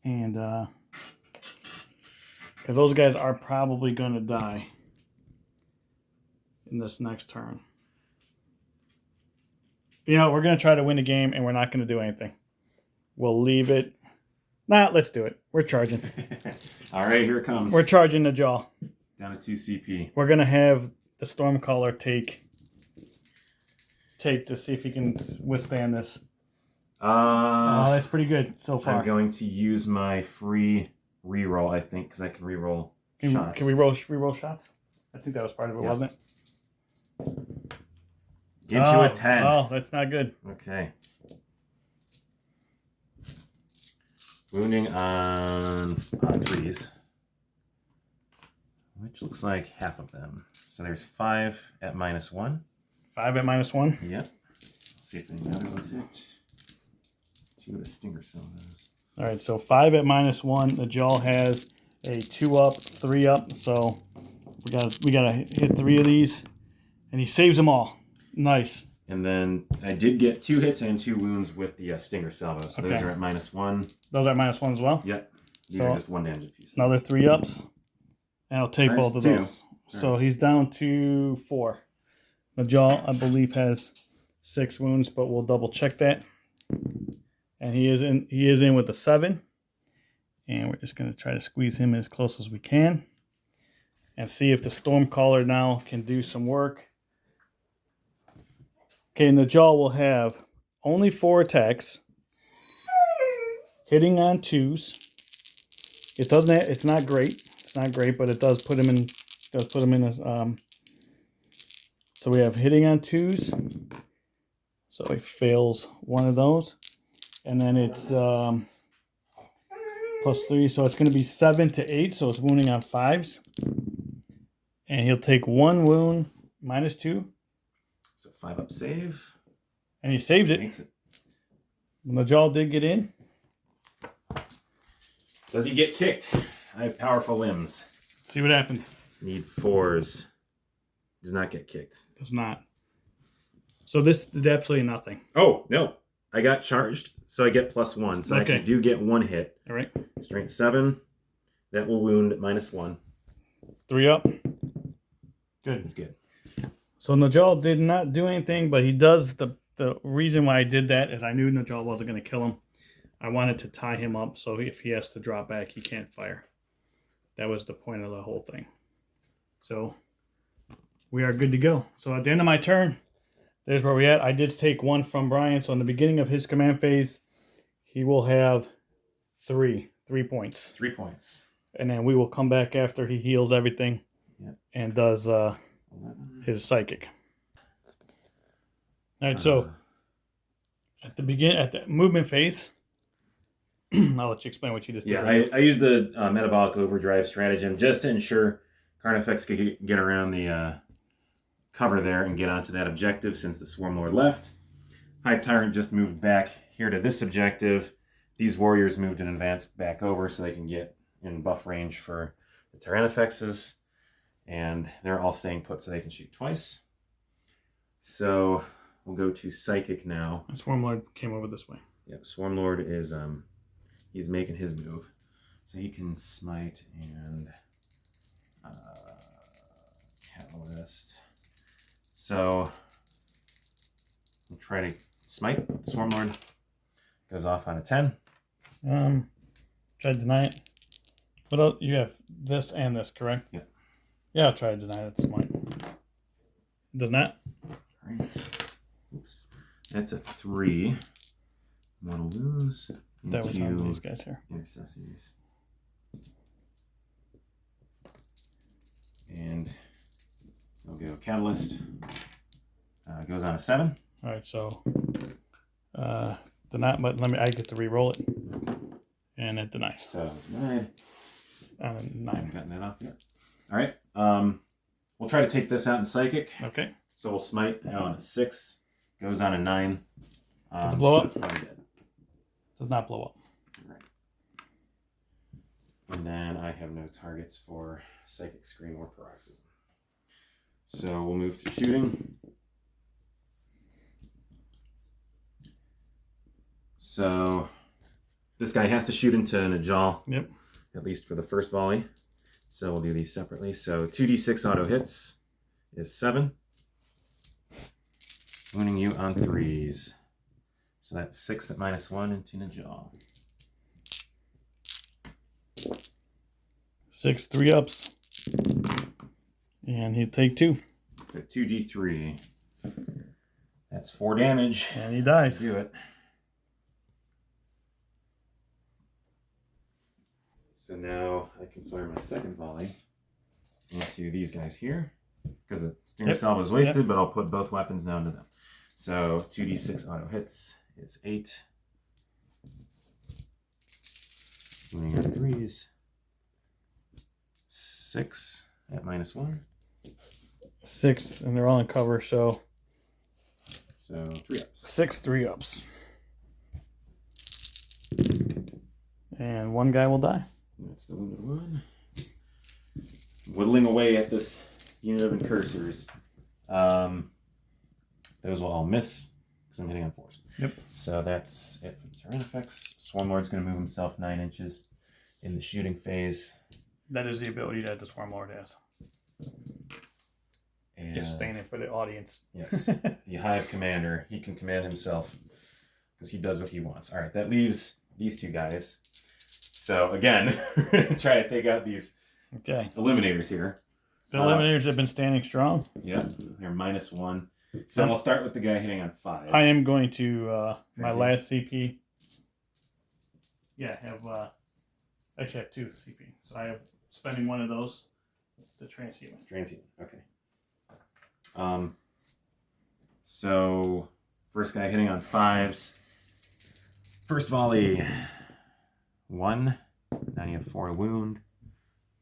Speaker 1: And because those guys are probably going to die in this next turn. You know, we're going to try to win a game, and we're not going to do anything. We'll leave it. Nah, let's do it. We're charging.
Speaker 2: All right, here it comes.
Speaker 1: We're charging the jaw.
Speaker 2: Down to 2 CP.
Speaker 1: We're going to have the Stormcaller take to see if he can withstand this. That's pretty good so far.
Speaker 2: I'm going to use my free reroll, I think, because I can reroll shots.
Speaker 1: Can we reroll shots? I think that was part of it, wasn't it?
Speaker 2: Into a 10.
Speaker 1: Oh, that's not good.
Speaker 2: Okay. Wounding on 3s. Which looks like half of them. So there's 5 at -1.
Speaker 1: 5 at -1?
Speaker 2: Yep. Let's see if any other ones hit. Let's see what the stinger salvos.
Speaker 1: All right, so 5 at -1. The jaw has a 2 up, 3 up. So we gotta hit 3 of these, and he saves them all. Nice.
Speaker 2: And then I did get 2 hits and 2 wounds with the stinger salvo. So those are at -1.
Speaker 1: Those are at -1 as well?
Speaker 2: Yep. These are just 1 damage apiece.
Speaker 1: Another 3 ups. And I'll take both of those. So
Speaker 2: right.
Speaker 1: he's down to 4. The jaw, I believe, has 6 wounds, but we'll double check that. And he is in with a 7. And we're just going to try to squeeze him as close as we can. And see if the Stormcaller now can do some work. Okay, and the jaw will have only 4 attacks. Hitting on 2s. It doesn't. It's not great. It's not great, but it does put him in. So we have hitting on 2s. So he fails one of those, and then it's +3. So it's going to be 7 to 8. So it's wounding on 5s, and he'll take 1 wound -2.
Speaker 2: So 5 up save.
Speaker 1: And he saves it.
Speaker 2: Makes it.
Speaker 1: The jaw did get in.
Speaker 2: Does he get kicked? I have powerful limbs.
Speaker 1: See what happens.
Speaker 2: Need 4s. Does not get kicked.
Speaker 1: Does not. So this did absolutely nothing.
Speaker 2: Oh, no. I got charged, so I get +1. So I actually do get 1 hit.
Speaker 1: All right.
Speaker 2: Strength 7. That will wound -1.
Speaker 1: 3 up. Good.
Speaker 2: That's good.
Speaker 1: So Najal did not do anything, but he does. The reason why I did that is I knew Najal wasn't going to kill him. I wanted to tie him up so if he has to drop back, he can't fire. That was the point of the whole thing. So we are good to go. So at the end of my turn, there's where we're at. I did take 1 from Brian. So in the beginning of his command phase, he will have 3 points.
Speaker 2: 3 points.
Speaker 1: And then we will come back after he heals everything
Speaker 2: Yep.
Speaker 1: and does
Speaker 2: 11.
Speaker 1: his psychic. All right, so at the movement phase, I'll let you explain what you just did.
Speaker 2: Yeah,
Speaker 1: Right?
Speaker 2: I use the metabolic overdrive stratagem just to ensure Carnifex could get around the cover there and get onto that objective since the Swarm Lord left. Hive Tyrant just moved back here to this objective. These warriors moved and advanced back over so they can get in buff range for the Tyrannifexes. And they're all staying put so they can shoot twice. So we'll go to Psychic now.
Speaker 1: And Swarm Lord came over this way.
Speaker 2: Yep, Swarm Lord is he's making his move. So he can smite and catalyst. So we'll try to smite. The Swarm Lord goes off on a 10.
Speaker 1: Try to deny it. What else? You have this and this, correct?
Speaker 2: Yeah.
Speaker 1: Yeah, I'll try to deny that smite. Does not?
Speaker 2: Right. Oops. That's a 3. One will lose.
Speaker 1: That was on these guys here.
Speaker 2: Intercessors. And we'll go Catalyst. Goes on a 7.
Speaker 1: All right, so deny, but I get to re-roll it. And it denies.
Speaker 2: So 9.
Speaker 1: On a 9.
Speaker 2: I've gotten that off yet. All right. We'll try to take this out in Psychic.
Speaker 1: Okay.
Speaker 2: So we'll smite now on a 6. Goes on a 9.
Speaker 1: Does it blow up?
Speaker 2: It's probably dead.
Speaker 1: Does not blow up.
Speaker 2: Right. And then I have no targets for Psychic Screen or Paroxysm. So we'll move to shooting. So this guy has to shoot into Najal.
Speaker 1: Yep.
Speaker 2: At least for the first volley. So we'll do these separately. So 2d6 auto hits is 7. Wounding you on 3s. So that's 6 at -1 into Najal.
Speaker 1: 6 3-ups. And he'll take 2.
Speaker 2: So 2d3. That's 4 damage.
Speaker 1: And he dies.
Speaker 2: Do it. So now I can fire my second volley into these guys here. Because the Stinger Salvo is wasted, but I'll put both weapons now into them. So 2d6 auto hits is 8. Wounding on 3s. 6 at -1.
Speaker 1: 6, and they're all in cover, so
Speaker 2: 3 ups.
Speaker 1: 6 3-ups. And one guy will die.
Speaker 2: That's the wounded one. Whittling away at this unit of incursors. Those will all miss because I'm hitting on 4s.
Speaker 1: Yep.
Speaker 2: So that's it for the Tyrannifex. Swarm Lord's going to move himself 9 inches in the shooting phase.
Speaker 1: That is the ability that the Swarm Lord has.
Speaker 2: And
Speaker 1: Just standing for the audience.
Speaker 2: yes, the Hive Commander. He can command himself because he does what he wants. All right, that leaves these 2 guys. So again, try to take out these eliminators here.
Speaker 1: The eliminators have been standing strong.
Speaker 2: Yeah, they're -1. So I'll start with the guy hitting on 5.
Speaker 1: I am going to my last CP. Yeah, actually have 2 CP. So I have spending one of those to transhuman.
Speaker 2: Transhuman, okay. So first guy hitting on 5s. First volley. 1. Now you have 4 to wound.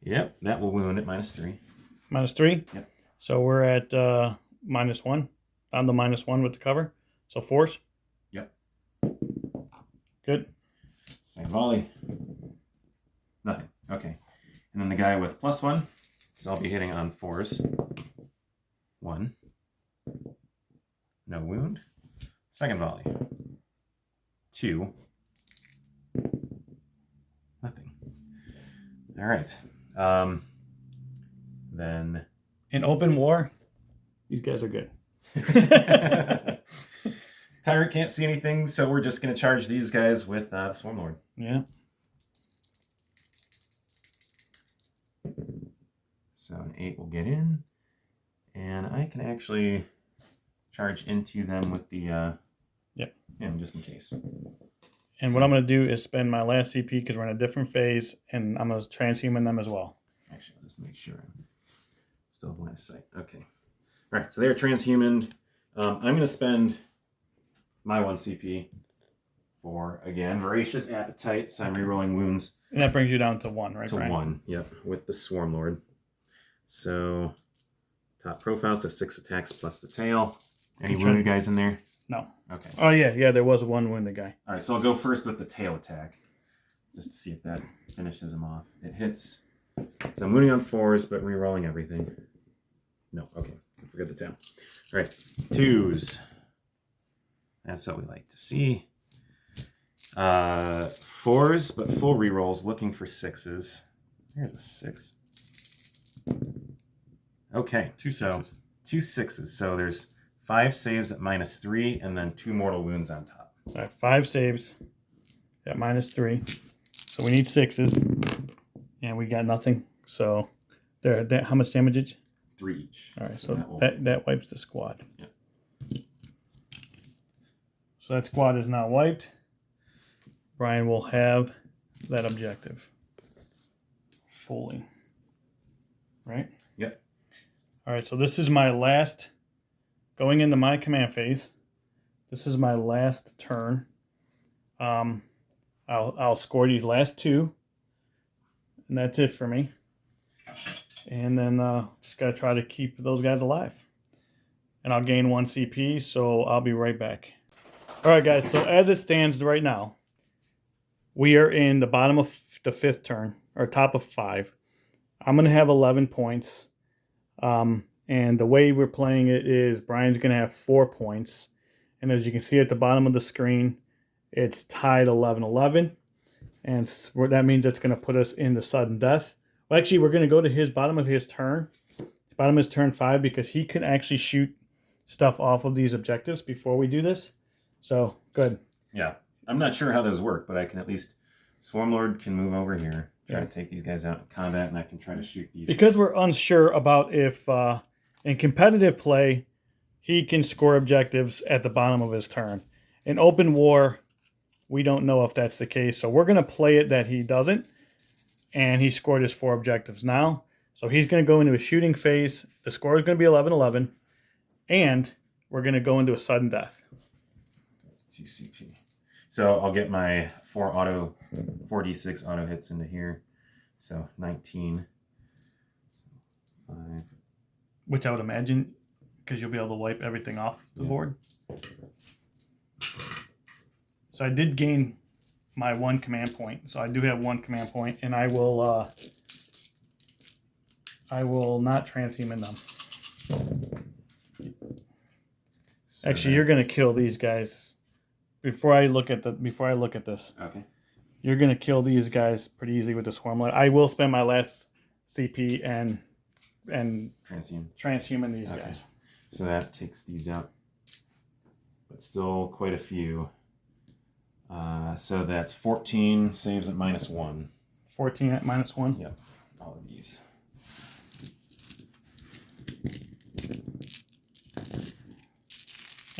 Speaker 2: Yep, that will wound at -3.
Speaker 1: -3?
Speaker 2: Yep.
Speaker 1: So we're at -1. On the -1 with the cover. So 4s?
Speaker 2: Yep.
Speaker 1: Good.
Speaker 2: Second volley. Nothing. Okay. And then the guy with +1. So I'll be hitting on 4s. 1. No wound. Second volley. 2. Nothing. All right. Then
Speaker 1: in open war, these guys are good.
Speaker 2: Tyrant can't see anything, so we're just going to charge these guys with the Swarm Lord.
Speaker 1: Yeah.
Speaker 2: So an 8 will get in, and I can actually charge into them with the just in case.
Speaker 1: And what I'm going to do is spend my last CP because we're in a different phase, and I'm going to transhuman them as well.
Speaker 2: Actually, I'll just make sure. Still have line of sight. Okay. All right, so they're transhumaned. I'm going to spend my 1 CP for, again, Voracious Appetite, so I'm rerolling wounds.
Speaker 1: And that brings you down to 1, right,
Speaker 2: To
Speaker 1: Brian?
Speaker 2: 1, yep, with the Swarm Lord. So, top profile, so 6 attacks plus the tail. Any wounded guys in there?
Speaker 1: No.
Speaker 2: Okay.
Speaker 1: Oh, yeah, there was 1 wounded guy.
Speaker 2: All right, so I'll go first with the tail attack, just to see if that finishes him off. It hits. So I'm wounding on 4s, but rerolling everything. No, okay. Forget the tail. All right, 2s. That's what we like to see. 4s, but full rerolls, looking for 6s. There's a 6. Okay,
Speaker 1: 2 6s.
Speaker 2: 2 6s. So there's 5 saves at -3, and then 2 mortal wounds on top.
Speaker 1: All right, 5 saves at -3. So we need 6s, and we got nothing. So there, how much damage is?
Speaker 2: 3 each.
Speaker 1: All right, so that wipes the squad.
Speaker 2: Yep.
Speaker 1: So that squad is now wiped. Brian will have that objective fully. Right?
Speaker 2: Yep.
Speaker 1: All right, so this is my last, going into my command phase. This is my last turn. I'll score these last 2, and that's it for me. And then just got to try to keep those guys alive. And I'll gain 1 CP, so I'll be right back. All right, guys, so as it stands right now, we are in the bottom of the 5th turn, or top of 5. I'm going to have 11 points. And the way we're playing it is Brian's going to have 4 points. And as you can see at the bottom of the screen, it's tied 11-11. And that means it's going to put us into sudden death. Well, actually, we're going to go to his bottom of his turn. Bottom of his turn 5, because he can actually shoot stuff off of these objectives before we do this. So, good.
Speaker 2: Yeah. I'm not sure how those work, but I can at least... Swarm Lord can move over here, try to take these guys out in combat, and I can try to shoot these
Speaker 1: because
Speaker 2: guys.
Speaker 1: We're unsure about if, in competitive play, he can score objectives at the bottom of his turn. In open war, we don't know if that's the case. So we're going to play it that he doesn't. And he scored his 4 objectives now. So he's going to go into a shooting phase. The score is going to be 11-11. And we're going to go into a sudden death.
Speaker 2: 2 CP. So I'll get my 4d6 auto hits into here. So 19. 5.
Speaker 1: Which I would imagine, because you'll be able to wipe everything off the board. So I did gain my 1 command point. So I do have 1 command point, and I will not transhuman them. So actually, you're going to kill these guys before I look at this.
Speaker 2: Okay.
Speaker 1: You're going to kill these guys pretty easily with the Swarm Lord. I will spend my last CP and transhuman these guys.
Speaker 2: So that takes these out, but still quite a few. So that's 14 saves at -1.
Speaker 1: 14 at -1?
Speaker 2: Yep, all of these.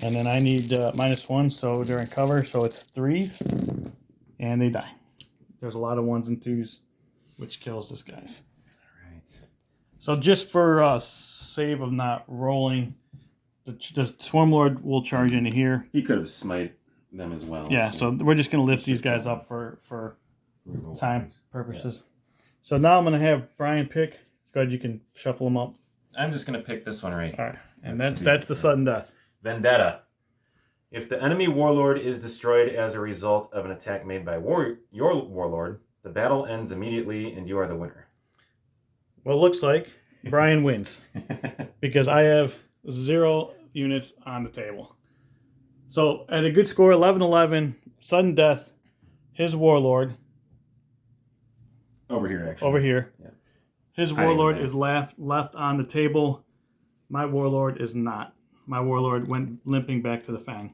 Speaker 1: And then I need -1, so they're in cover, so it's 3s, and they die. There's a lot of 1s and 2s, which kills this guys.
Speaker 2: All right.
Speaker 1: So just for save of not rolling, the Swarm Lord will charge into here.
Speaker 2: He could have smite them as well.
Speaker 1: Yeah, so we're just going to lift these guys up for time purposes. Yeah. So now I'm going to have Brian pick. Go ahead, you can shuffle them up.
Speaker 2: I'm just going to pick this one right.
Speaker 1: All right, and that's the sudden death.
Speaker 2: Vendetta. If the enemy warlord is destroyed as a result of an attack made by your warlord, the battle ends immediately and you are the winner.
Speaker 1: Well, it looks like Brian wins because I have 0 units on the table. So at a good score, 11-11, sudden death, his warlord.
Speaker 2: Over here, actually.
Speaker 1: Over here.
Speaker 2: Yeah.
Speaker 1: His warlord is left on the table. My warlord is not. My warlord went limping back to the Fang.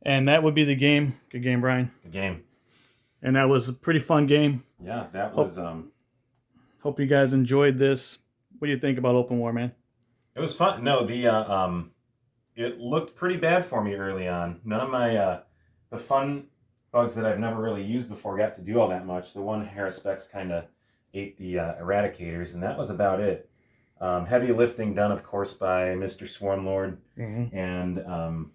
Speaker 1: And that would be the game. Good game, Brian.
Speaker 2: Good game.
Speaker 1: And that was a pretty fun game.
Speaker 2: Yeah, that was...
Speaker 1: Hope you guys enjoyed this. What do you think about Open War, man?
Speaker 2: It was fun. No, it looked pretty bad for me early on. None of my the fun bugs that I've never really used before got to do all that much. The one Harrispecs kind of ate the Eradicators, and that was about it. Heavy lifting done, of course, by Mr. Swarmlord,
Speaker 1: Mm-hmm.
Speaker 2: and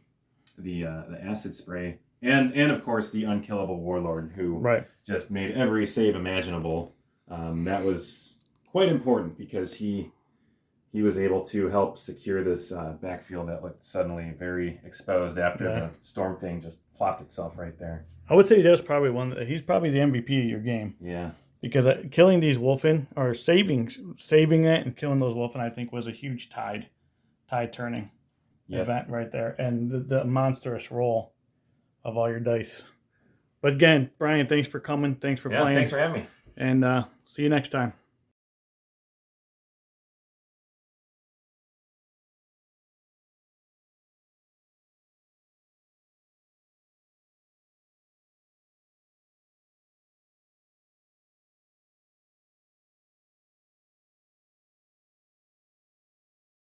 Speaker 2: the acid spray, and of course the unkillable Warlord, who just made every save imaginable. That was quite important because he was able to help secure this backfield that looked suddenly very exposed after the storm thing just plopped itself right there.
Speaker 1: I would say that's probably he's probably the MVP of your game.
Speaker 2: Yeah.
Speaker 1: Because killing these wolfen, or saving it and killing those wolfen, I think was a huge tide turning event right there. And the monstrous roll of all your dice. But again, Brian, thanks for coming. Thanks for playing.
Speaker 2: Thanks for having me.
Speaker 1: And see you next time.